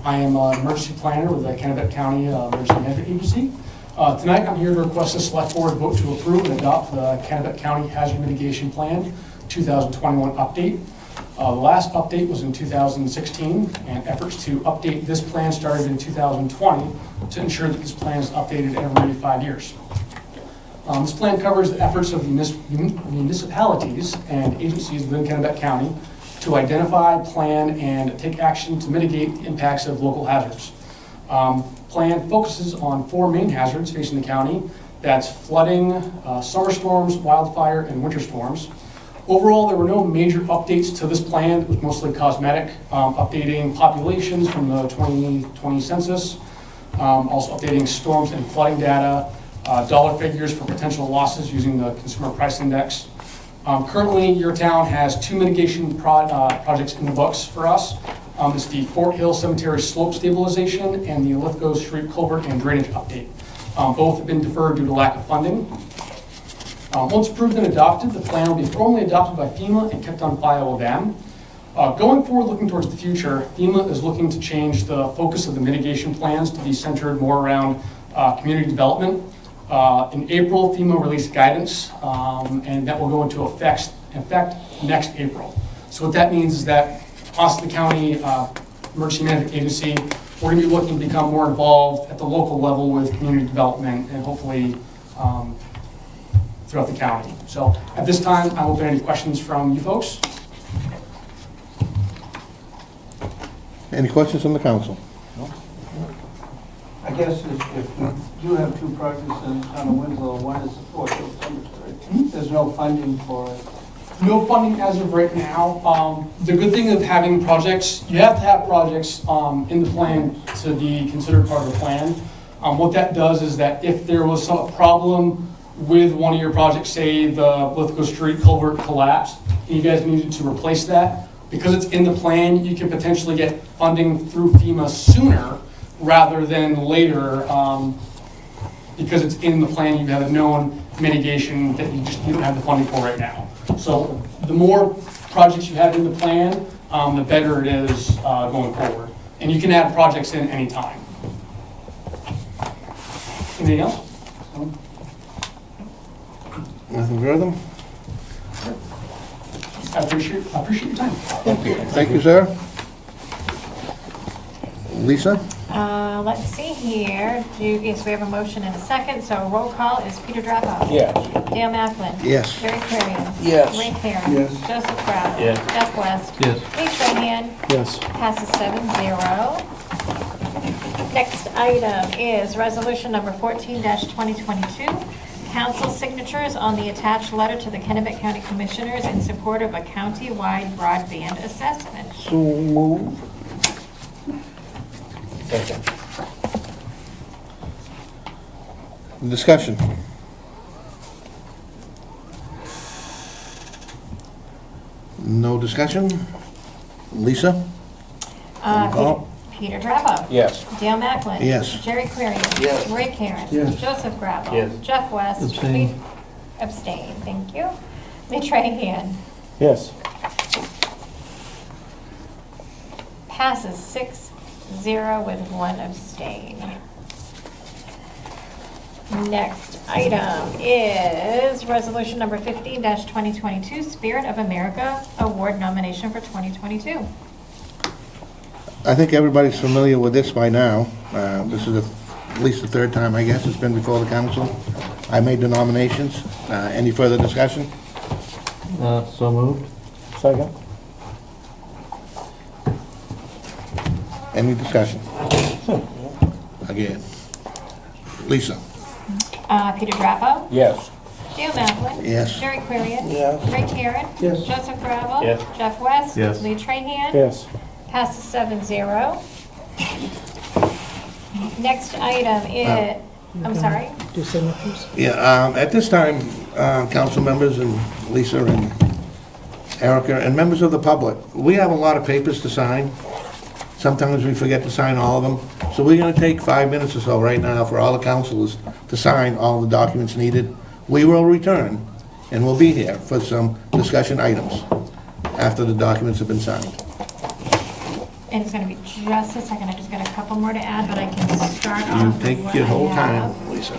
I am an emergency planner with the Kennebec County Emergency Management Agency. Tonight, I'm here to request the Select Board vote to approve and adopt the Kennebec County Hazard Mitigation Plan 2021 update. The last update was in 2016, and efforts to update this plan started in 2020 to ensure that this plan is updated every 5 years. This plan covers the efforts of municipalities and agencies within Kennebec County to identify, plan, and take action to mitigate the impacts of local hazards. Plan focuses on 4 main hazards facing the county. That's flooding, summer storms, wildfire, and winter storms. Overall, there were no major updates to this plan. It was mostly cosmetic, updating populations from the 2020 census, also updating storms and flooding data, dollar figures for potential losses using the Consumer Price Index. Currently, your town has 2 mitigation projects in the books for us. It's the Fort Hill Cemetery slope stabilization and the Lithgow Street culvert and drainage update. Both have been deferred due to lack of funding. Once approved and adopted, the plan will be formally adopted by FEMA and kept on file with them. Going forward, looking towards the future, FEMA is looking to change the focus of the mitigation plans to be centered more around community development. In April, FEMA released guidance, and that will go into effect next April. So what that means is that us, the county emergency management agency, we're going to be looking to become more involved at the local level with community development and hopefully throughout the county. So at this time, I will open any questions from you folks. Any questions from the council? I guess if we do have 2 projects in the town of Winslow, one is the Fort Hill Cemetery, there's no funding for it. No funding as of right now. The good thing of having projects, you have to have projects in the plan to be considered part of the plan. What that does is that if there was a problem with one of your projects, say the Lithgow Street culvert collapsed, and you guys needed to replace that, because it's in the plan, you can potentially get funding through FEMA sooner rather than later, because it's in the plan, you have a known mitigation that you don't have the funding for right now. So the more projects you have in the plan, the better it is going forward. And you can add projects in any time. Anything else? Nothing further? I appreciate your time. Thank you, sir. Lisa? Let's see here. Yes, we have a motion and a second, so roll call is Peter Drapo. Yes. Dale Macklin. Yes. Jerry Clarion. Yes. Ray Karen. Yes. Joseph Brown. Yes. Jeff West. Yes. Lee Trahan. Yes. Passes 7-0. Next item is resolution number 14-2022. Council signatures on the attached letter to the Kennebec County Commissioners in support of a county-wide broadband assessment. So move. Second. Discussion. No discussion? Lisa? Roll call. Peter Drapo. Yes. Dale Macklin. Yes. Jerry Clarion. Yes. Ray Karen. Yes. Joseph Gravel. Yes. Jeff West. Abstain. Abstain, thank you. Lee Trahan. Yes. Passes 6-0 with 1 abstain. Next item is resolution number 15-2022, Spirit of America Award nomination for 2022. I think everybody's familiar with this by now. This is at least the 3rd time, I guess, it's been before the council. I made the nominations. Any further discussion? So moved. Second. Any discussion? Again. Lisa? Peter Drapo. Yes. Dale Macklin. Yes. Jerry Clarion. Yes. Ray Karen. Yes. Joseph Gravel. Yes. Jeff West. Yes. Lee Trahan. Yes. Passes 7-0. Next item is, I'm sorry? Do signatures? Yeah, at this time, council members and Lisa and Erica and members of the public, we have a lot of papers to sign. Sometimes we forget to sign all of them. So we're gonna take 5 minutes or so right now for all the councilors to sign all the documents needed. We will return, and we'll be here for some discussion items after the documents have been signed. And it's gonna be just a second, I just got a couple more to add, but I can start off You with take what your I whole have. time, Lisa.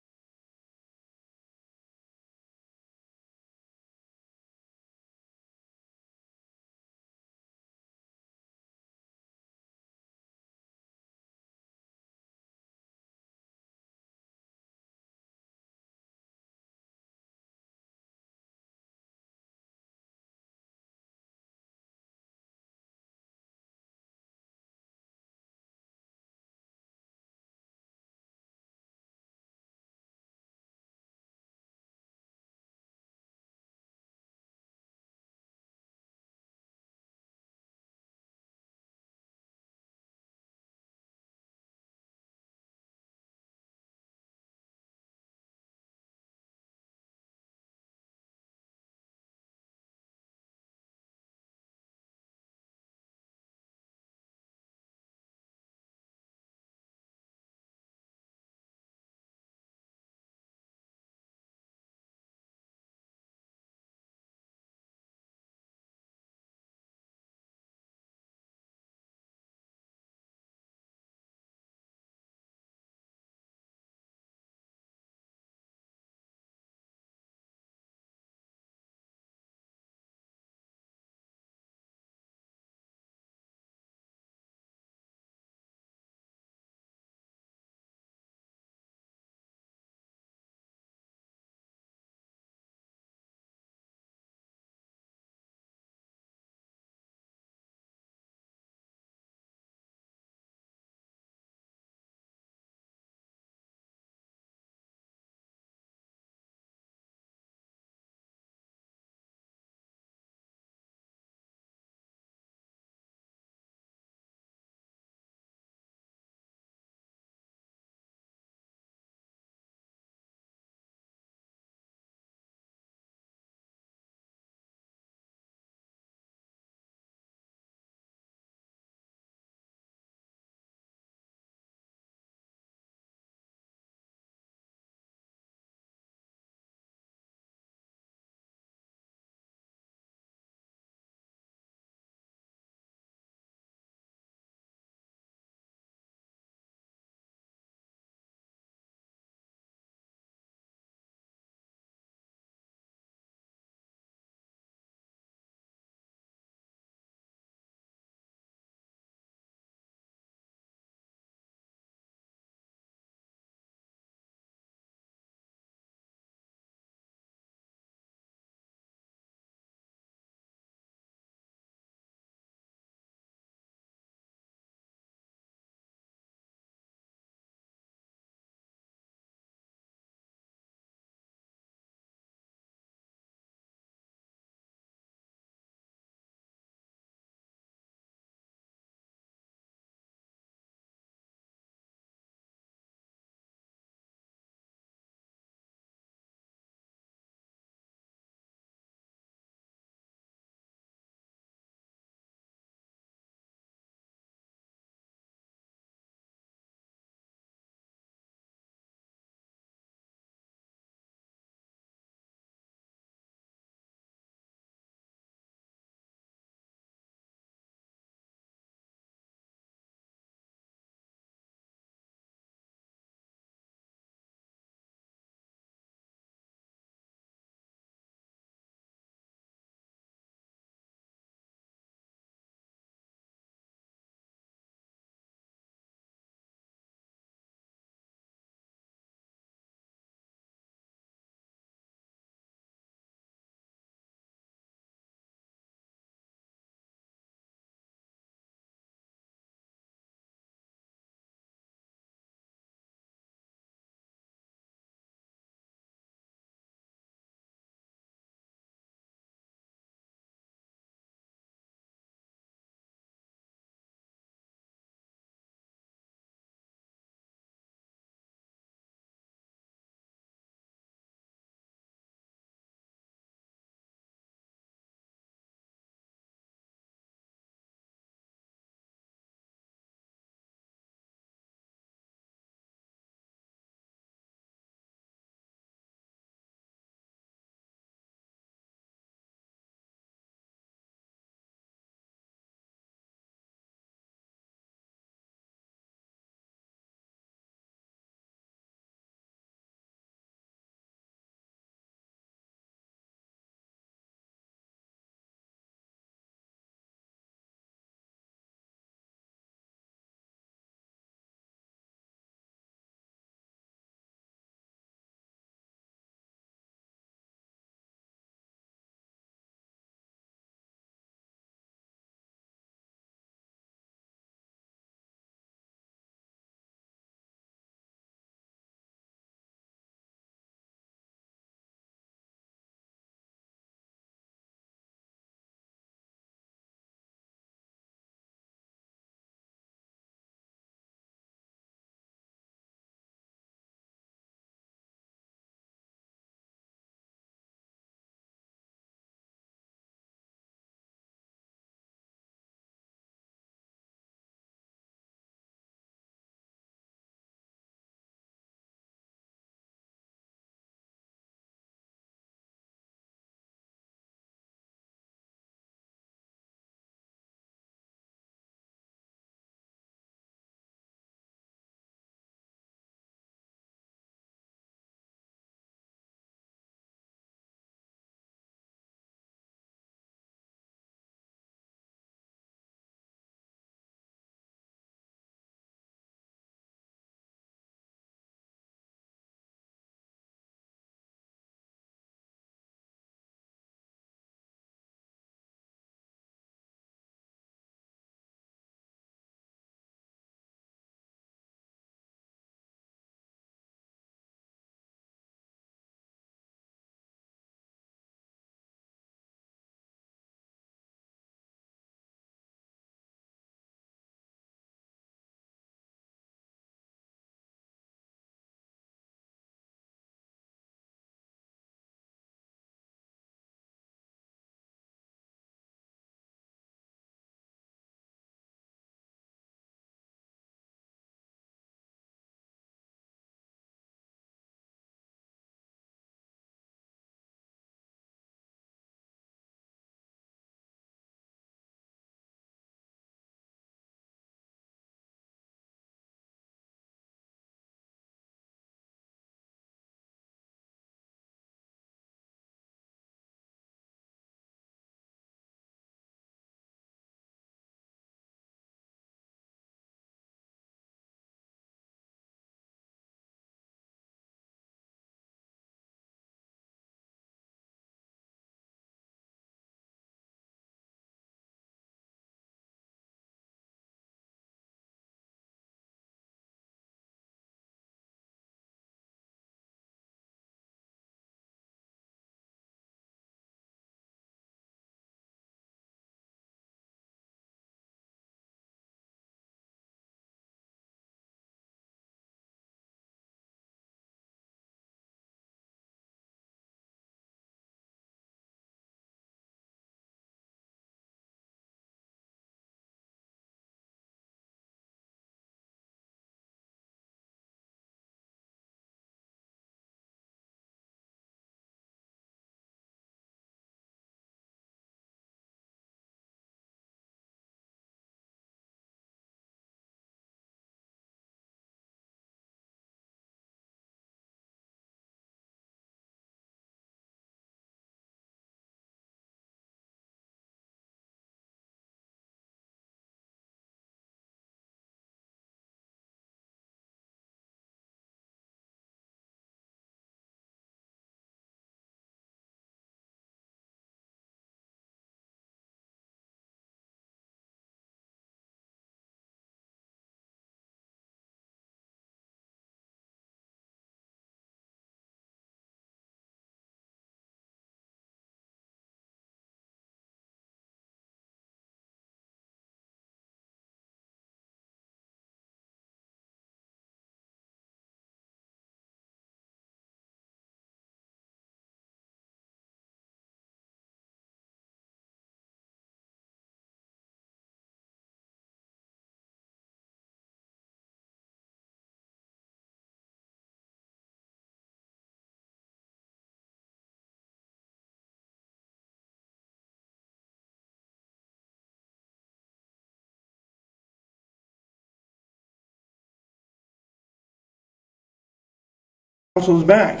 Council's back.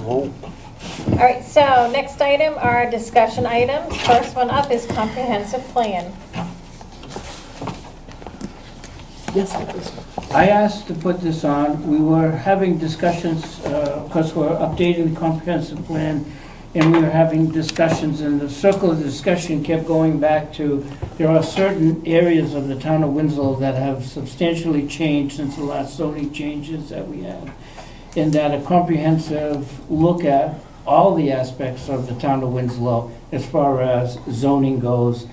Vote. All right, so next item are discussion items. First one up is comprehensive plan. Yes, please. I asked to put this on. We were having discussions, because we're updating the comprehensive plan, and we were having discussions, and the circle of discussion kept going back to, there are certain areas of the town of Winslow that have substantially changed since the last zoning changes that we had. And that a comprehensive look at all the aspects of the town of Winslow, as far as zoning goes,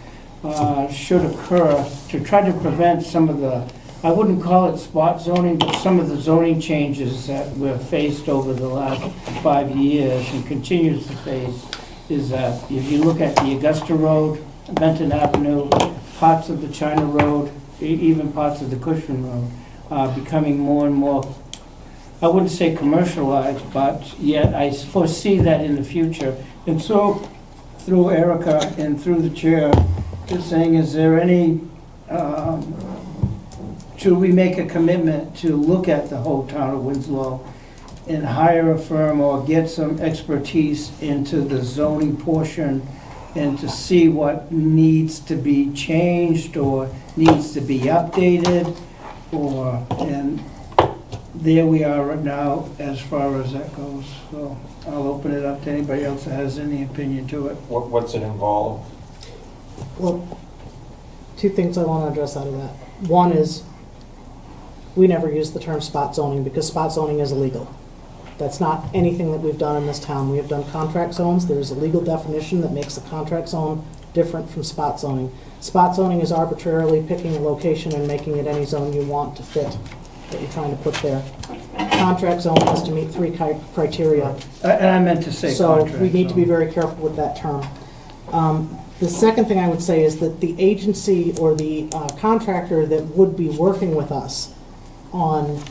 should occur to try to prevent some of the, I wouldn't call it spot zoning, but some of the zoning changes that we're faced over the last 5 years and continues to face, is that if you look at the Augusta Road, Benton Avenue, parts of the China Road, even parts of the Cushman Road, are becoming more and more, I wouldn't say commercialized, but yet I foresee that in the future. And so, through Erica and through the chair, is saying, is there any, should we make a commitment to look at the whole town of Winslow and hire a firm or get some expertise into the zoning portion and to see what needs to be changed or needs to be updated, or, and there we are right now as far as that goes. So I'll open it up to anybody else that has any opinion to it. What's it involve? Well, two things I want to address out of that. One is, we never use the term spot zoning because spot zoning is illegal. That's not anything that we've done in this town. We have done contract zones. There's a legal definition that makes a contract zone different from spot zoning. Spot zoning is arbitrarily picking a location and making it any zone you want to fit that you're trying to put there. Contract zone has to meet 3 criteria. And I meant to say contract. So we need to be very careful with that term. The second thing I would say is that the agency or the contractor that would be working with us on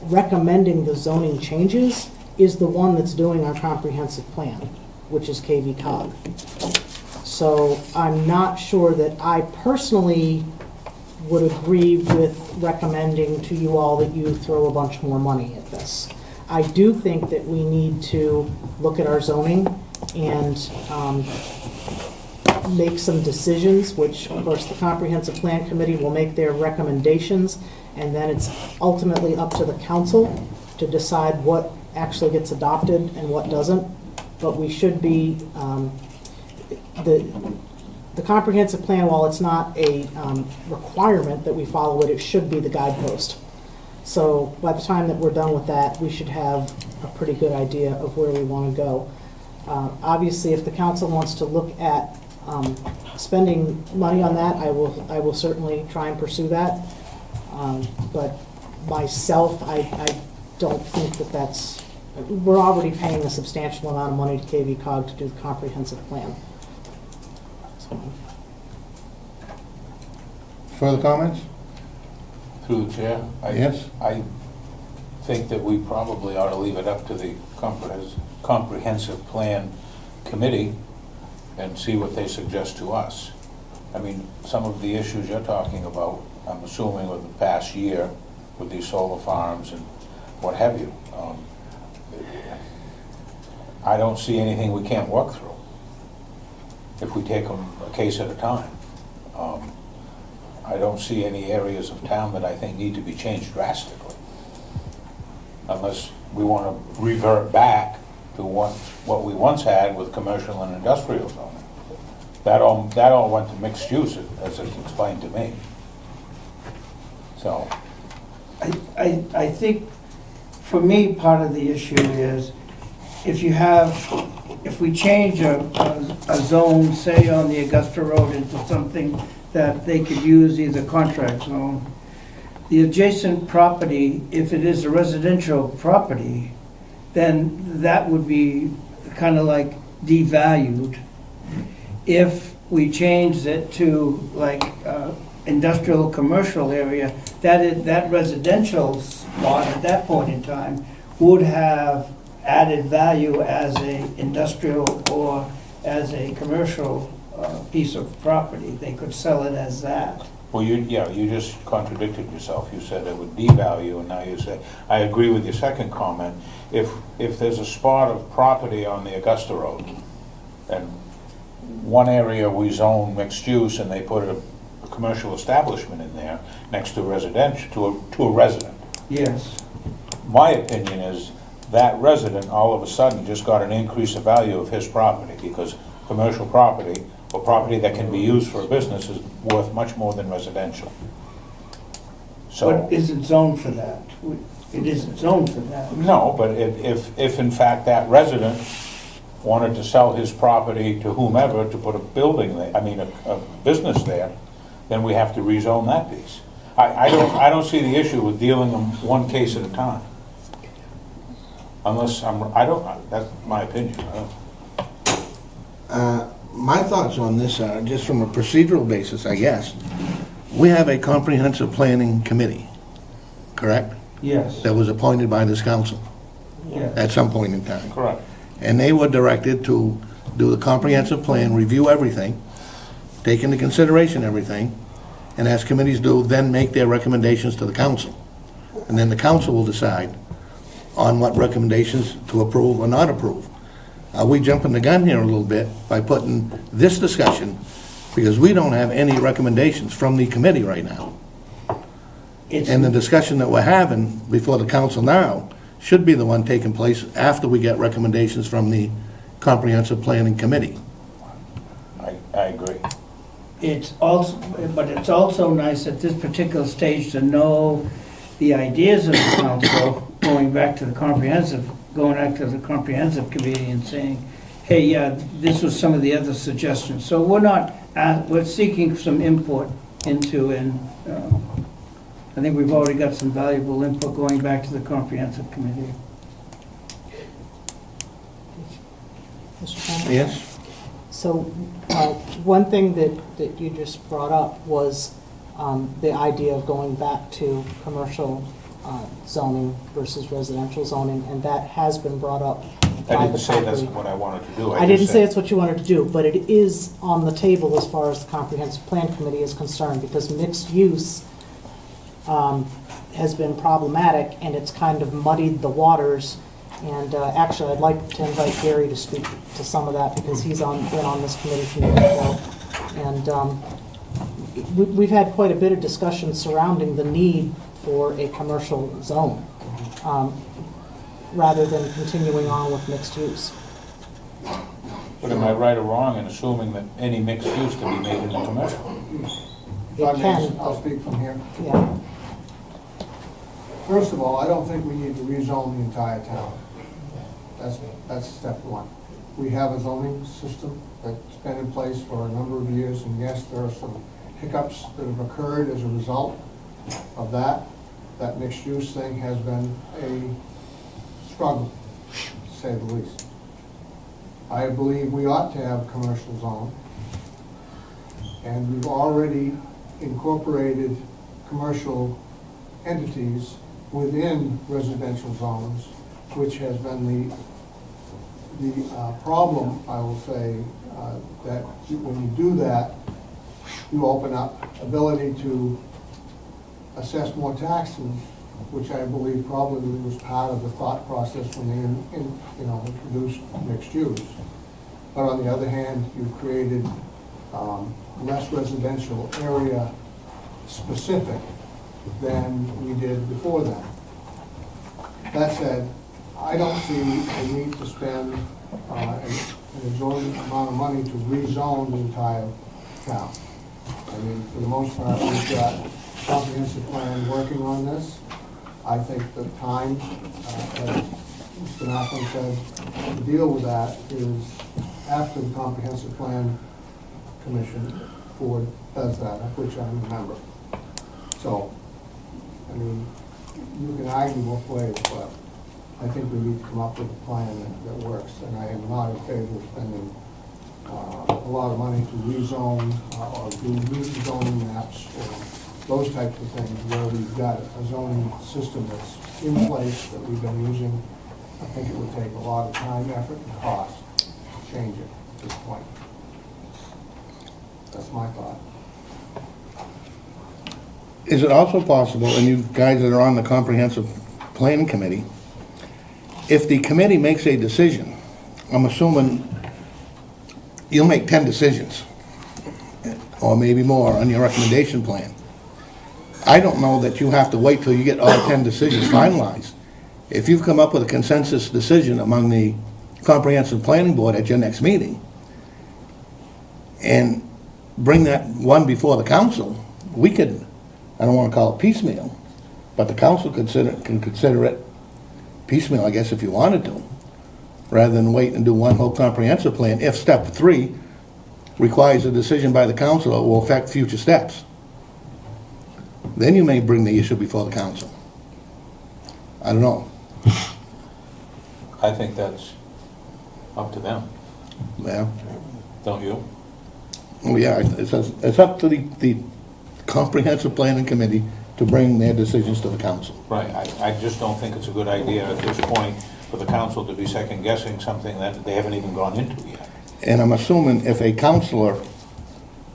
recommending the zoning changes is the one that's doing our comprehensive plan, which is KV Cog. So I'm not sure that I personally would agree with recommending to you all that you throw a bunch more money at this. I do think that we need to look at our zoning and make some decisions, which of course the comprehensive plan committee will make their recommendations, and then it's ultimately up to the council to decide what actually gets adopted and what doesn't. But we should be, the comprehensive plan, while it's not a requirement that we follow it, it should be the guidepost. So by the time that we're done with that, we should have a pretty good idea of where we want to go. Obviously, if the council wants to look at spending money on that, I will certainly try and pursue that. But myself, I don't think that that's, we're already paying a substantial amount of money to KV Cog to do the comprehensive plan. So, Further comments? Through the chair? Yes? I think that we probably ought to leave it up to the comprehensive plan committee and see what they suggest to us. I mean, some of the issues you're talking about, I'm assuming with the past year with these solar farms and what have you. I don't see anything we can't work through if we take them a case at a time. I don't see any areas of town that I think need to be changed drastically, unless we want to revert back to what we once had with commercial and industrial zoning. That all went to mixed use, as it's explained to me. So, I think, for me, part of the issue is, if we change a zone, say on the Augusta Road, into something that they could use, either contract zone, the adjacent property, if it is a residential property, then that would be kind of like devalued. If we changed it to like industrial commercial area, that residential spot at that point in time would have added value as a industrial or as a commercial piece of property. They could sell it as that. Well, you just contradicted yourself. You said it would devalue, and now you say, I agree with your second comment. If there's a spot of property on the Augusta Road, and one area we zone mixed use, and they put a commercial establishment in there next to residential, to a resident. Yes. My opinion is that resident all of a sudden just got an increase of value of his property, because commercial property, or property that can be used for a business, is worth much more than residential. So, But is it zoned for that? It isn't zoned for that. no, but if in fact that resident wanted to sell his property to whomever to put a building there, I mean, a business there, then we have to rezone that piece. I don't see the issue with dealing them one case at a time. Unless that's my opinion. My thoughts on this are, just from a procedural basis, I guess, we have a comprehensive planning committee, correct? Yes, That was appointed by this council yes. at some point in time. Correct. And they were directed to do the comprehensive plan, review everything, take into consideration everything, and as committees do, then make their recommendations to the council. And then the council will decide on what recommendations to approve or not approve. Are we jumping the gun here a little bit by putting this discussion, because we don't have any recommendations from the committee right now? And the discussion that we're having before the council now should be the one taking place after we get recommendations from the Comprehensive Planning Committee. I agree. It's also, but it's also nice at this particular stage to know the ideas of the council, going back to the comprehensive committee and saying, hey, yeah, this was some of the other suggestions. So we're seeking some input into, and I think we've already got some valuable input going back to the comprehensive committee. Mr. Chairman? Yes? So, one thing that you just brought up was the idea of going back to commercial zoning versus residential zoning, and that has been brought up by I the didn't say that's property. what I wanted to do. I didn't just say said- it's what you wanted to do, but it is on the table as far as the Comprehensive Plan Committee is concerned, because mixed use has been problematic, and it's kind of muddied the waters. And actually, I'd like to invite Gary to speak to some of that, because he's been on this committee from the get-go. And we've had quite a bit of discussion surrounding the need for a commercial zone, rather than continuing on with mixed use. But am I right or wrong in assuming that any mixed use can be made into commercial? If I It may, can. I'll speak from here. Yeah, First of all, I don't think we need to rezone the entire town. That's step one. We have a zoning system that's been in place for a number of years, and yes, there are some hiccups that have occurred as a result of that. That mixed-use thing has been a struggle, to say the least. I believe we ought to have a commercial zone, and we've already incorporated commercial entities within residential zones, which has been the problem, I will say, that when you do that, you open up ability to assess more taxes, which I believe probably was part of the thought process when they introduced mixed use. But on the other hand, you've created less residential area specific than we did before that. That said, I don't see a need to spend an exorbitant amount of money to rezone the entire town. I mean, for the most part, we've got a comprehensive plan working on this. I think the time, as Mr. Knopfler said, to deal with that is after the comprehensive plan commission board does that, of which I'm a member. So, I mean, you can argue both ways, but I think we need to come up with a plan that works, and I am not in favor of spending a lot of money to rezone or do new zoning maps or those types of things where we've got a zoning system that's in place that we've been using. I think it would take a lot of time, effort, and cost to change it at this point. That's my thought. is it also possible, and you guys that are on the comprehensive planning committee, if the committee makes a decision, I'm assuming you'll make 10 decisions, or maybe more, on your recommendation plan. I don't know that you have to wait till you get all 10 decisions finalized. If you've come up with a consensus decision among the comprehensive planning board at your next meeting, and bring that one before the council, we could, I don't want to call it piecemeal, but the council can consider it piecemeal, I guess, if you wanted to, rather than wait and do one whole comprehensive plan, if step 3 requires a decision by the council that will affect future steps. Then you may bring the issue before the council. I don't know. I think that's up to them, Yeah. don't you? Well, yeah, it's up to the comprehensive planning committee to bring their decisions to the council. Right, I just don't think it's a good idea at this point for the council to be second guessing something that they haven't even gone into yet. And I'm assuming if a counselor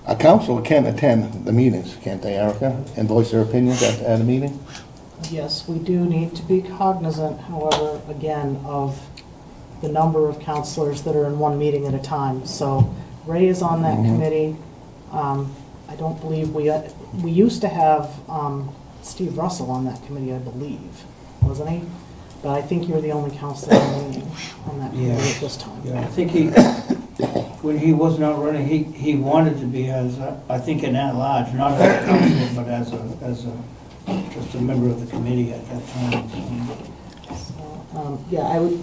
can attend the meetings, can't they, Erica, and voice their opinions at a meeting? Yes, we do need to be cognizant, however, again, of the number of counselors that are in one meeting at a time. So Ray is on that committee. I don't believe we used to have Steve Russell on that committee, I believe, wasn't he? But I think you're the only counselor remaining on that committee at this time. Yeah, I think when he was not running, he wanted to be as, I think, an at-large, not as a counselor, but as just a member of the committee at that time. So, yeah, I would,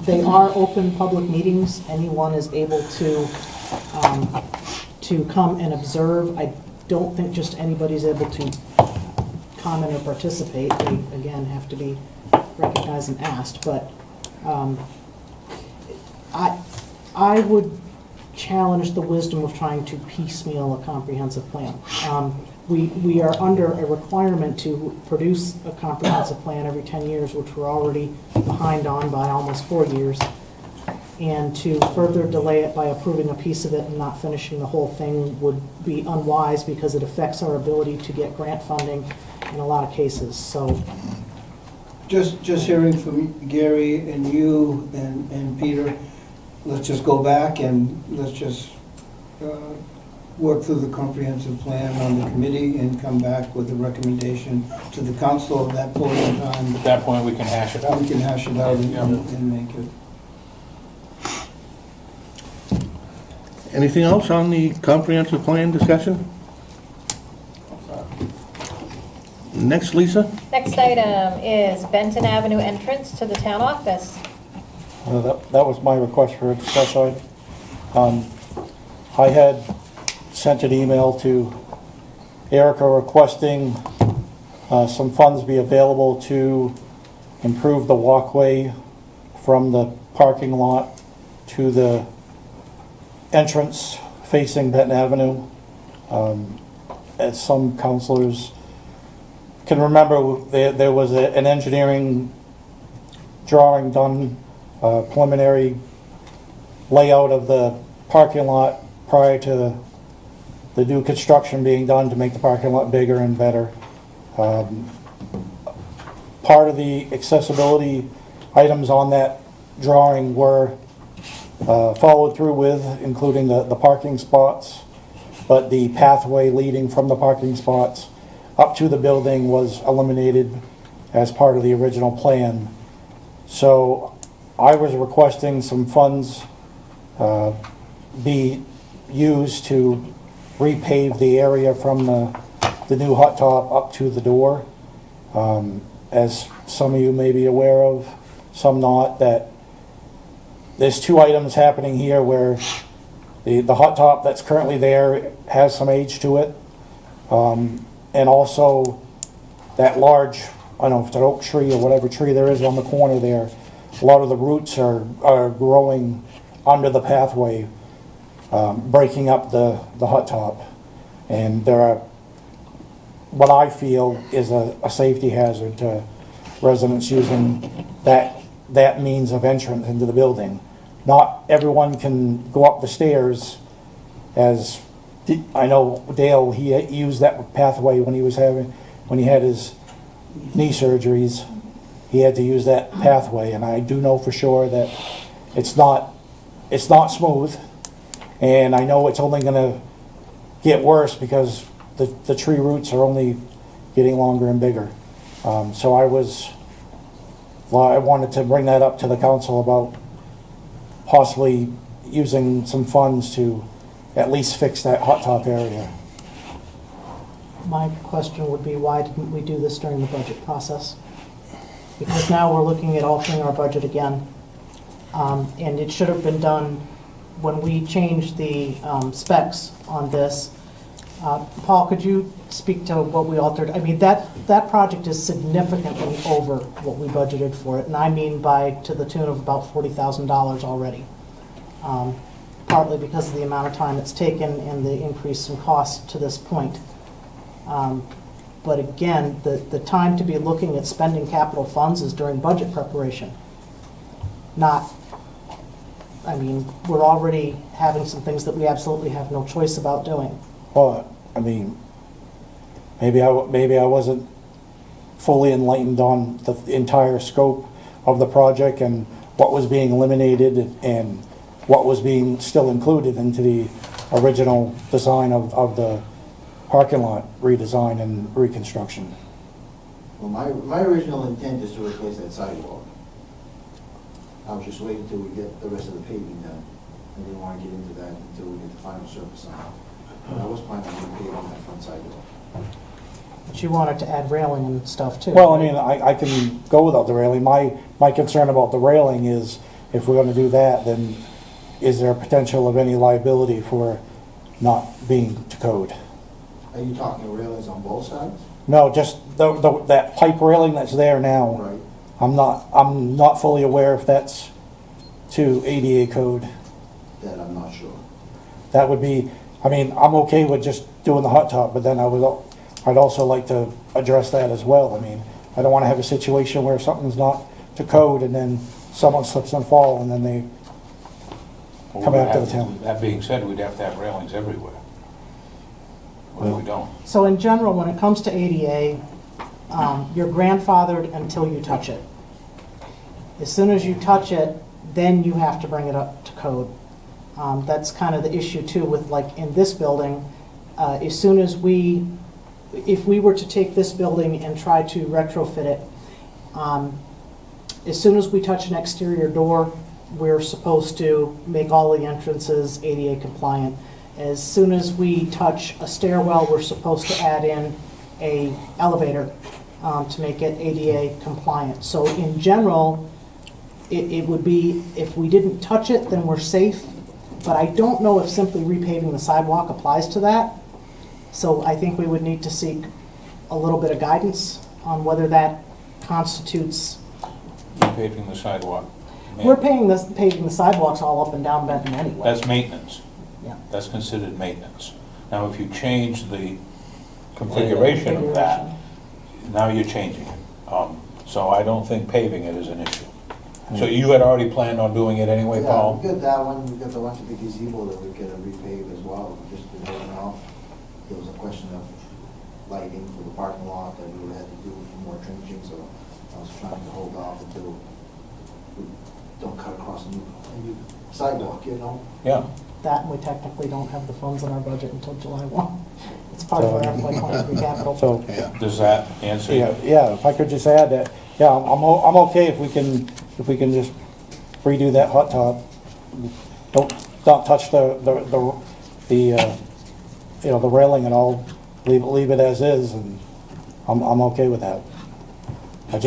they are open public meetings. Anyone is able to come and observe. I don't think just anybody's able to comment or participate. They, again, have to be recognized and asked, but I would challenge the wisdom of trying to piecemeal a comprehensive plan. We are under a requirement to produce a comprehensive plan every 10 years, which we're already behind on by almost 4 years. And to further delay it by approving a piece of it and not finishing the whole thing would be unwise because it affects our ability to get grant funding in a lot of cases, so. Just hearing from Gary and you and Peter, let's just go back and let's just work through the comprehensive plan on the committee and come back with a recommendation to the council at that point in time. At that point, we can hash it out. We can hash it out and make it. Anything else on the comprehensive plan discussion? Next, Lisa? Next item is Benton Avenue entrance to the town office. That was my request for a discussion. I had sent an email to Erica requesting some funds be available to improve the walkway from the parking lot to the entrance facing Benton Avenue. As some councilors can remember, there was an engineering drawing done, preliminary layout of the parking lot prior to the new construction being done to make the parking lot bigger and better. Part of the accessibility items on that drawing were followed through with, including the parking spots, but the pathway leading from the parking spots up to the building was eliminated as part of the original plan. So I was requesting some funds be used to repave the area from the new hot top up to the door. As some of you may be aware of, some not, that there's two items happening here where the hot top that's currently there has some age to it. And also that large, I don't know if it's an oak tree or whatever tree there is on the corner there, a lot of the roots are growing under the pathway, breaking up the hot top. And there are, what I feel is a safety hazard to residents using that means of entrance into the building. Not everyone can go up the stairs as I know Dale, he used that pathway when he had his knee surgeries. He had to use that pathway, and I do know for sure that it's not smooth. And I know it's only gonna get worse because the tree roots are only getting longer and bigger. So I wanted to bring that up to the council about possibly using some funds to at least fix that hot top area. My question would be, why didn't we do this during the budget process? Because now we're looking at altering our budget again. And it should have been done when we changed the specs on this. Paul, could you speak to what we altered? I mean, that project is significantly over what we budgeted for it, and I mean to the tune of about $40,000 already. Partly because of the amount of time it's taken and the increase in cost to this point. But again, the time to be looking at spending capital funds is during budget preparation. I mean, we're already having some things that we absolutely have no choice about doing. Well, I mean, maybe I wasn't fully enlightened on the entire scope of the project and what was being eliminated and what was being still included into the original design of the parking lot redesign and reconstruction. Well, my original intent is to replace that sidewalk. I was just waiting until we get the rest of the paving done. I didn't want to get into that until we get the final surface on it. But I was planning on repaving that front sidewalk. But you wanted to add railing and stuff too. Well, I mean, I can go without the railing. My concern about the railing is if we're gonna do that, then is there a potential of any liability for not being to code? Are you talking railings on both sides? No, just that pipe railing that's there now. Right. I'm not fully aware if that's to ADA code. That I'm not sure. That would be, I mean, I'm okay with just doing the hot top, but then I'd also like to address that as well. I mean, I don't want to have a situation where something's not to code and then someone slips and fall and then they come after the town. That being said, we'd have to have railings everywhere. What if we don't? So in general, when it comes to ADA, you're grandfathered until you touch it. As soon as you touch it, then you have to bring it up to code. That's kind of the issue too with, like, in this building, as soon as if we were to take this building and try to retrofit it, as soon as we touch an exterior door, we're supposed to make all the entrances ADA compliant. As soon as we touch a stairwell, we're supposed to add in a elevator to make it ADA compliant. So in general, it would be, if we didn't touch it, then we're safe. But I don't know if simply repaving the sidewalk applies to that. So I think we would need to seek a little bit of guidance on whether that constitutes. Repaving the sidewalk. We're paving the sidewalks all up and down Benton anyway. That's maintenance. Yeah. That's considered maintenance. Now, if you change the configuration of that, now you're changing it. So I don't think paving it is an issue. So you had already planned on doing it anyway, Yeah, Paul? we got that one, we got the one for the gazebo that we could repave as well, just been holding off. There was a question of lighting for the parking lot that we had to do more trenching, so I was trying to hold off until we don't cut across a new sidewalk, you know? Yeah. That, and we technically don't have the funds in our budget until July 1. It's part of our FY '23 capital. So, Does that answer? yeah, if I could just add that, yeah, I'm okay if we can just redo that hot top. Don't touch the the railing at all. Leave it as is, and I'm okay with that. I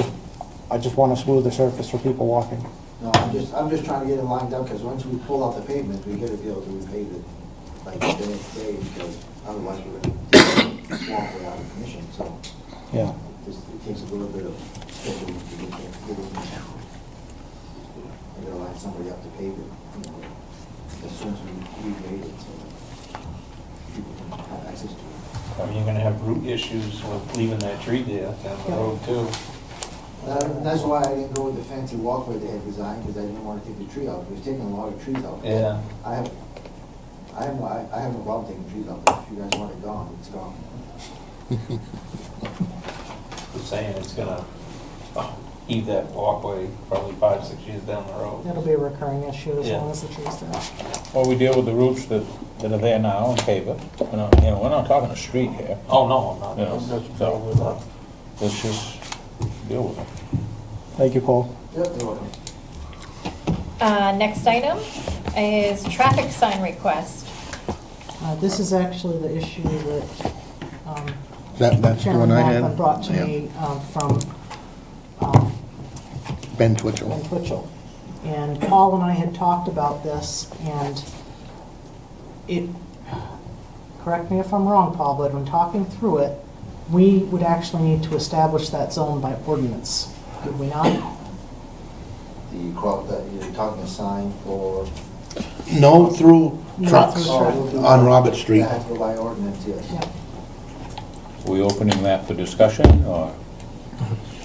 just want a smoother surface for people walking. No, I'm just trying to get it lined up, because once we pull out the pavement, we gotta be able to repave it like the next day, because otherwise we're gonna walk without a commission, so. Yeah. It takes a little bit of scheduling to get it. I gotta line somebody up to pave it, you know, as soon as we repave it, so people can have access to it. I mean, you're gonna have root issues with leaving that tree there down the road too. And that's why I didn't go with the fancy walkway they had designed, because I didn't want to take the tree out. We've taken a lot of trees out. Yeah. I I have no problem taking trees out, but if you guys want it gone, it's gone. Just saying it's gonna heave that walkway probably 5, 6 years down the road. That'll be a recurring issue as Yeah. long as the tree's there. Or we deal with the roots that are there now and pave it. We're not, we're not talking a street here. Oh, no, I'm You not. know, so, let's just deal with it. Thank you, Paul. Yep, you're welcome. Next item is traffic sign request. This is actually the issue that That's the Chairman one I had? Hoffman brought to Yeah. me from Ben Twitchell. Ben Twitchell. And Paul and I had talked about this, and it, correct me if I'm wrong, Paul, but when talking through it, we would actually need to establish that zone by ordinance, would we not? You're talking a sign for. No through No trucks through trucks. on Robert Street. That has to go by ordinance, yes. Yeah. We opening that for discussion, or?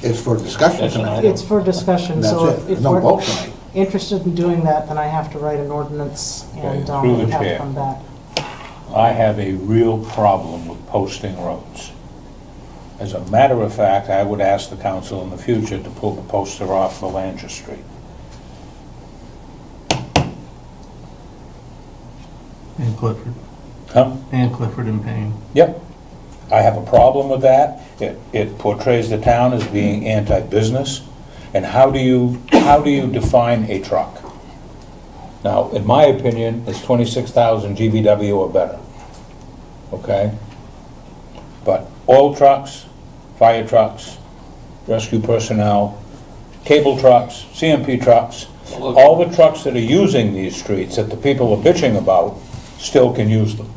It's for discussion That's an tonight. item. It's for discussion, That's so it. if No we're vote tonight. interested in doing that, then I have to write an ordinance and Okay, through the have to chair. come back. I have a real problem with posting roads. As a matter of fact, I would ask the council in the future to pull the poster off Belanger Street. And Clifford, Huh? and Clifford and Payne. Yep. I have a problem with that. It portrays the town as being anti-business. And how do you define a truck? Now, in my opinion, it's 26,000 GVW or better. Okay? But oil trucks, fire trucks, rescue personnel, cable trucks, CMP trucks, all the trucks that are using these streets that the people are bitching about still can use them.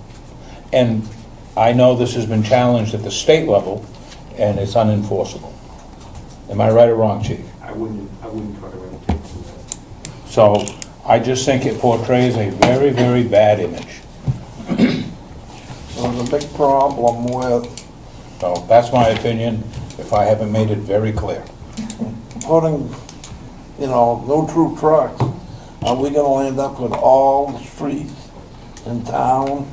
And I know this has been challenged at the state level, and it's unenforceable. Am I right or wrong, Chief? I wouldn't try to take that. So I just think it portrays a very, very bad image. There's a big problem with So that's my opinion, if I haven't made it very clear. putting, no true trucks. Are we gonna end up with all the streets in town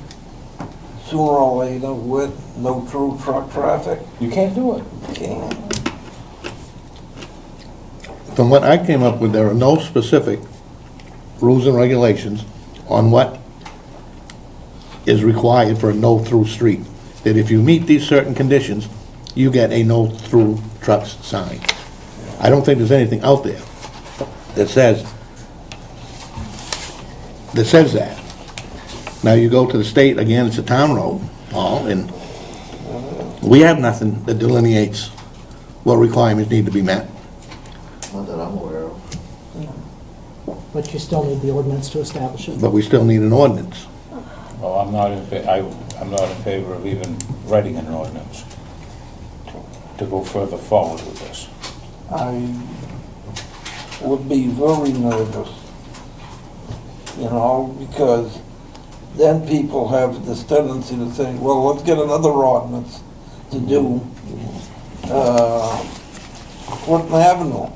sooner or later with no true truck traffic? You can't do it. Can't. From what I came up with, there are no specific rules and regulations on what is required for a no-through street. That if you meet these certain conditions, you get a no-through trucks sign. I don't think there's anything out there that says that. Now, you go to the state, again, it's a town road, Paul, and we have nothing that delineates what requirements need to be met. Not that I'm aware of. But you still need the ordinance to establish it. But we still need an ordinance. Well, I'm not in favor of even writing an ordinance to go further forward with this. I would be very nervous, because then people have this tendency to say, well, let's get another ordinance to do Clinton Avenue,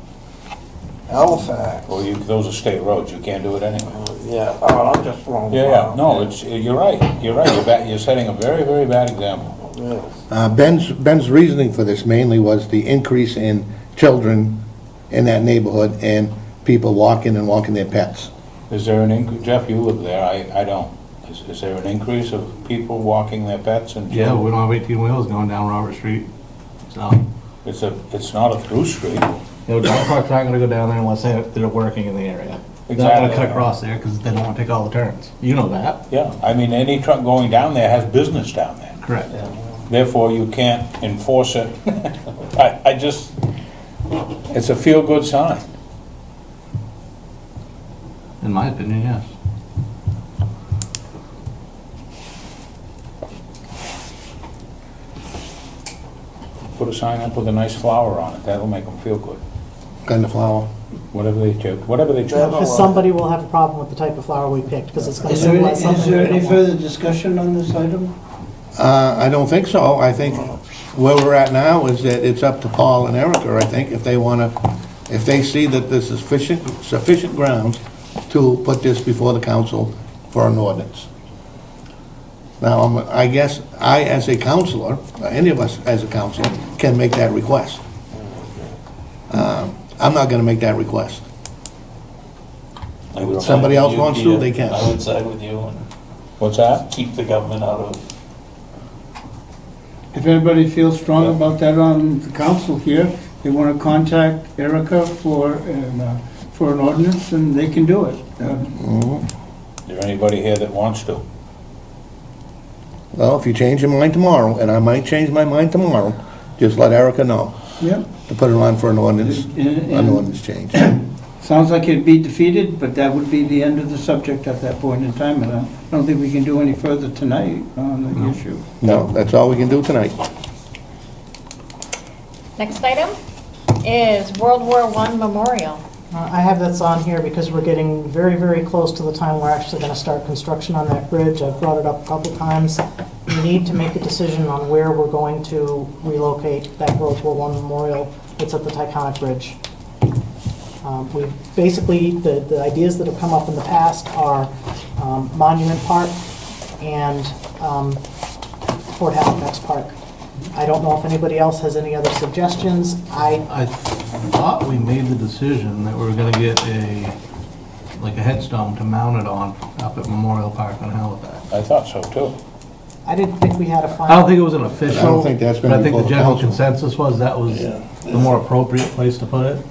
Halifax. Well, Uh, those are state roads, you can't do it anyway. Yeah, I'm just throwing. Yeah, no, you're right, you're setting a very, very bad example. Yes. Ben's reasoning for this mainly was the increase in children in that neighborhood and people walking their pets. Is there Jeff, you live there, I don't. Is there an increase of people walking their pets and Yeah, we children? don't have 18 wheels going down Robert Street, so. It's not a through street. Dump trucks aren't gonna go down there unless they're working in the area. They're not Exactly. gonna cut across there because they don't wanna take all the turns. You know that. Yeah, I mean, any truck going down there has business down there. Correct. Therefore, you can't enforce it. It's a feel-good sign. In my opinion, yes. Put a sign up with a nice flower on it, that'll make them feel good. Kind of flower. Whatever they choose. Because somebody will have a problem with the type of flower we picked, because it's going to Is there symbolize something. is there we don't any want. further discussion on this item? I don't think so. I think where we're at now is that it's up to Paul and Erica, I think, if they see that there's sufficient grounds to put this before the council for an ordinance. Now, I guess I, as a counselor, any of us as a counselor, can make that request. I'm not gonna make that request. I would side Somebody with else you, wants to, Peter. they can. I would side with you and What's that? keep the government out of. If anybody feels strong about that on the council here, they want to contact Erica for an ordinance, and they can do it. Mhm. Is there anybody here that wants to? Well, if you change your mind tomorrow, and I might change my mind tomorrow, just let Erica know Yep. to put it on for an ordinance And change. sounds like it'd be defeated, but that would be the end of the subject at that point in time, and I don't think we can do any further tonight on the issue. No, that's all we can do tonight. Next item is World War I Memorial. I have this on here because we're getting very, very close to the time we're actually gonna start construction on that bridge. I've brought it up a couple times. We need to make a decision on where we're going to relocate that World War I memorial. It's at the Taconic Bridge. We basically, the ideas that have come up in the past are Monument Park and Fort Halifax Park. I don't know if anybody else has any other suggestions. I thought we made the decision that we were gonna get like a headstone to mount it on up at Memorial Park in Halifax. I thought so too. I didn't think we had a I final. don't think it was an official. I don't think that's been But I think before the the general council. consensus was that was Yeah. the more appropriate place to put it.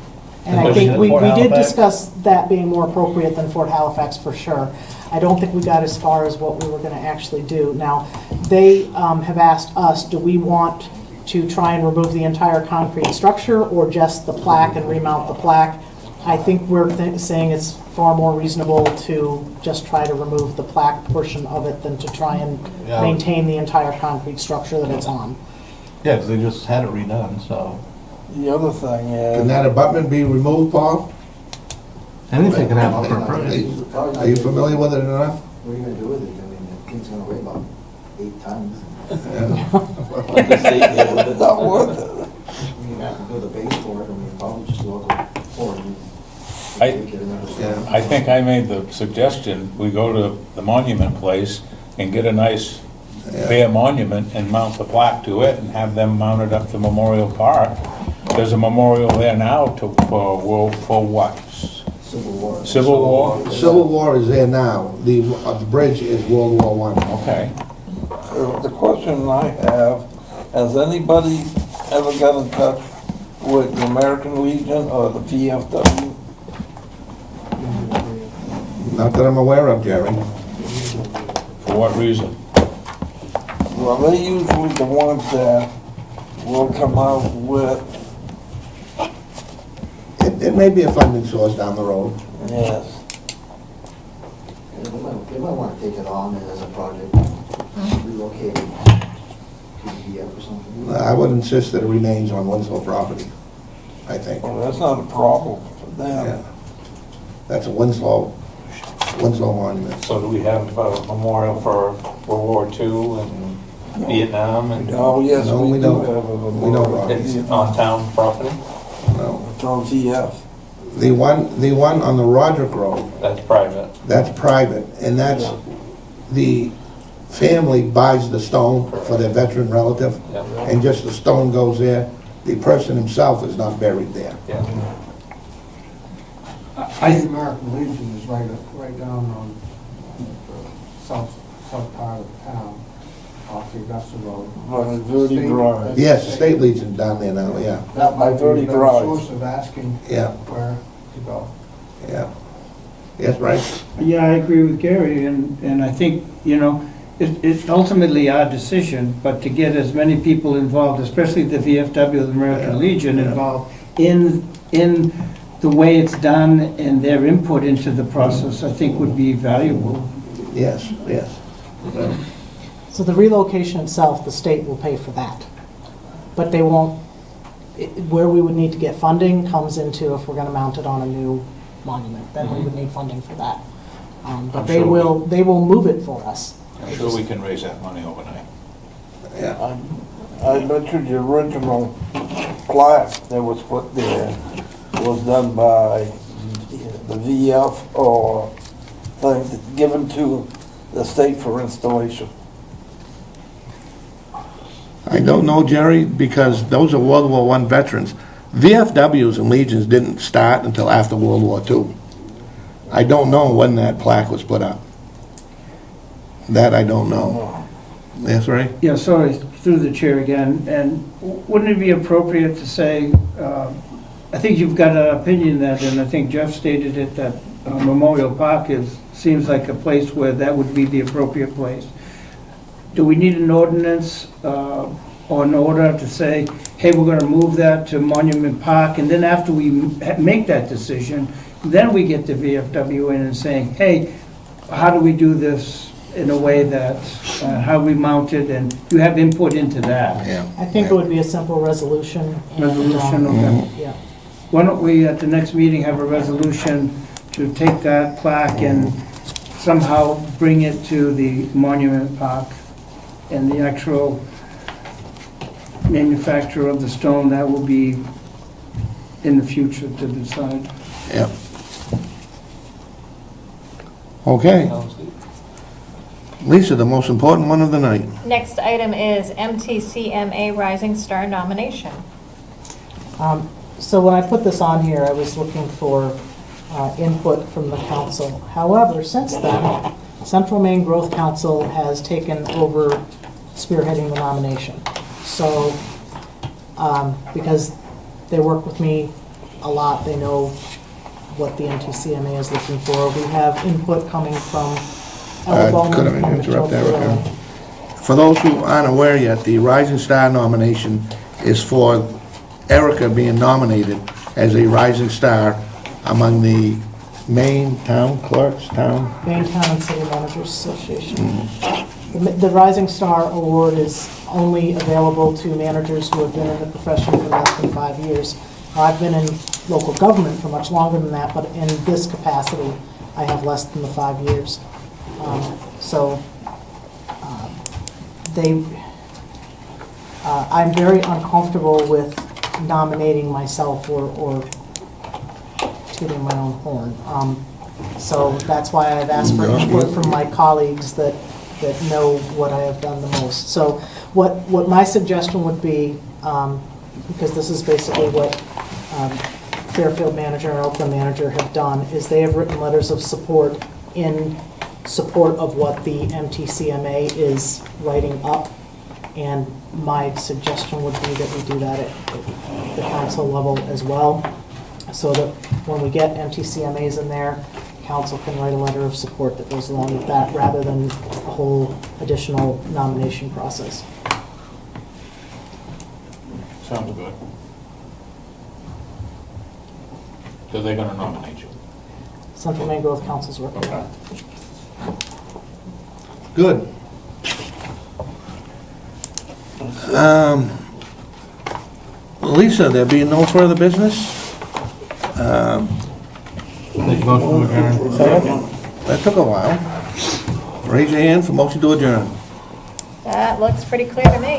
And I Pushing think it we Fort did Halifax? discuss that being more appropriate than Fort Halifax for sure. I don't think we got as far as what we were gonna actually do. Now, they have asked us, do we want to try and remove the entire concrete structure or just the plaque and remount the plaque? I think we're saying it's far more reasonable to just try to remove the plaque portion of it than to try and Yeah. maintain the entire concrete structure that it's on. Yeah, because they just had it redone, so The other thing Can is, that abutment be removed, Paul? anything can happen for a price. Are you familiar with it enough? What are you gonna do with it? I mean, the thing's gonna weigh about 8 tons. Let the state deal with it. not worth it. You have to build a base for it, I mean, probably just local for it. I- Make it another Yeah. step. I think I made the suggestion, we go to the monument place and get a nice bare monument and mount the plaque to it and have them mount it up to Memorial Park. There's a memorial there now for what? Civil War. Civil War? Civil War is there now. The bridge is World War I. Okay. The question I have, has anybody ever got in touch with the American Legion or the VFW? Not that I'm aware of, Jerry. For what reason? Well, they usually the ones that will come out with, It may be a funding source down the road. yes. Yeah, they might wanna take it on as a project, relocate it, PDF or something. I would insist that it remains on Winslow property, I think. Well, that's not a problem for Yeah. them. That's a Winslow monument. So do we have a memorial for World War II and Vietnam and Oh, yes, No, we we do don't. have a We don't, Rob. it's on town property? No. It's on VF. The one on the Roderick Road, That's private. that's private, and that's, the family buys the stone for their veteran relative, Yeah. and just the stone goes there. The person himself is not buried there. Yeah. The American Legion is right down on the south part of the town, off the Augusta Road. On Verde State- Drive. Yes, the state Legion down there now, yeah, That might be Verde a better Drive. source of asking yeah, where to go. yeah. Yes, right? Yeah, I agree with Gary, and I think, it's ultimately our decision, but to get as many people involved, especially the VFW, the American Yeah, Legion, yeah. involved in the way it's done and their input into the process, I think would be valuable. Yes, yes. So the relocation itself, the state will pay for that. But they won't, where we would need to get funding comes into if we're gonna mount it on a new monument, then we would need funding for that. But I'm they sure will move it for us. I'm sure we can raise that money overnight. Yeah. I bet you the original plaque that was put there was done by the VF or thing given to the state for installation. I don't know, Jerry, because those are World War I veterans. VFWs and Legions didn't start until after World War II. I don't know when that plaque was put up. That I don't know. That's right? Yeah, sorry, through the chair again, and wouldn't it be appropriate to say, I think you've got an opinion that, and I think Jeff stated it, that Memorial Park seems like a place where that would be the appropriate place. Do we need an ordinance or an order to say, hey, we're gonna move that to Monument Park, and then after we make that decision, then we get the VFW in and saying, hey, how do we do this in a way that, how we mount it, and you have input into that? Yeah. I think it would be a simple resolution. and, Resolution, okay. Yeah. Why don't we, at the next meeting, have a resolution to take that plaque and somehow bring it to the Monument Park, and the actual manufacturer of the stone, that will be in the future to decide. Yep. Okay. Lisa, the most important one of the night. Next item is MTCMA Rising Star nomination. So when I put this on here, I was looking for input from the council. However, since then, Central Maine Growth Council has taken over spearheading the nomination. So, because they work with me a lot, they know what the MTCMA is looking for. We have input coming from Ella Bowman, Could from I interrupt Mitchell Erica? Ferrell. For those who aren't aware yet, the Rising Star nomination is for Erica being nominated as a rising star among the Maine town clerks, Maine Town and City Managers Association. The Rising Star Award is only available to managers who have been in the profession for less than 5 years. I've been in local government for much longer than that, but in this capacity, I have less than the 5 years. I'm very uncomfortable with nominating myself or tooting my own horn. So that's why I've asked for input from my colleagues that know what I have done the most. So what my suggestion would be, because this is basically what Fairfield manager and Oakland manager have done, is they have written letters of support in support of what the MTCMA is writing up. And my suggestion would be that we do that at the council level as well, so that when we get MTCMAs in there, council can write a letter of support that goes along with that, rather than a whole additional nomination process. Sounds good. So they're gonna nominate you. Central Maine Growth Council's working on it. Good. Lisa, there being no further business? Make a motion to adjourn. That took a while. Raise your hand for motion to adjourn. That looks pretty clear to me.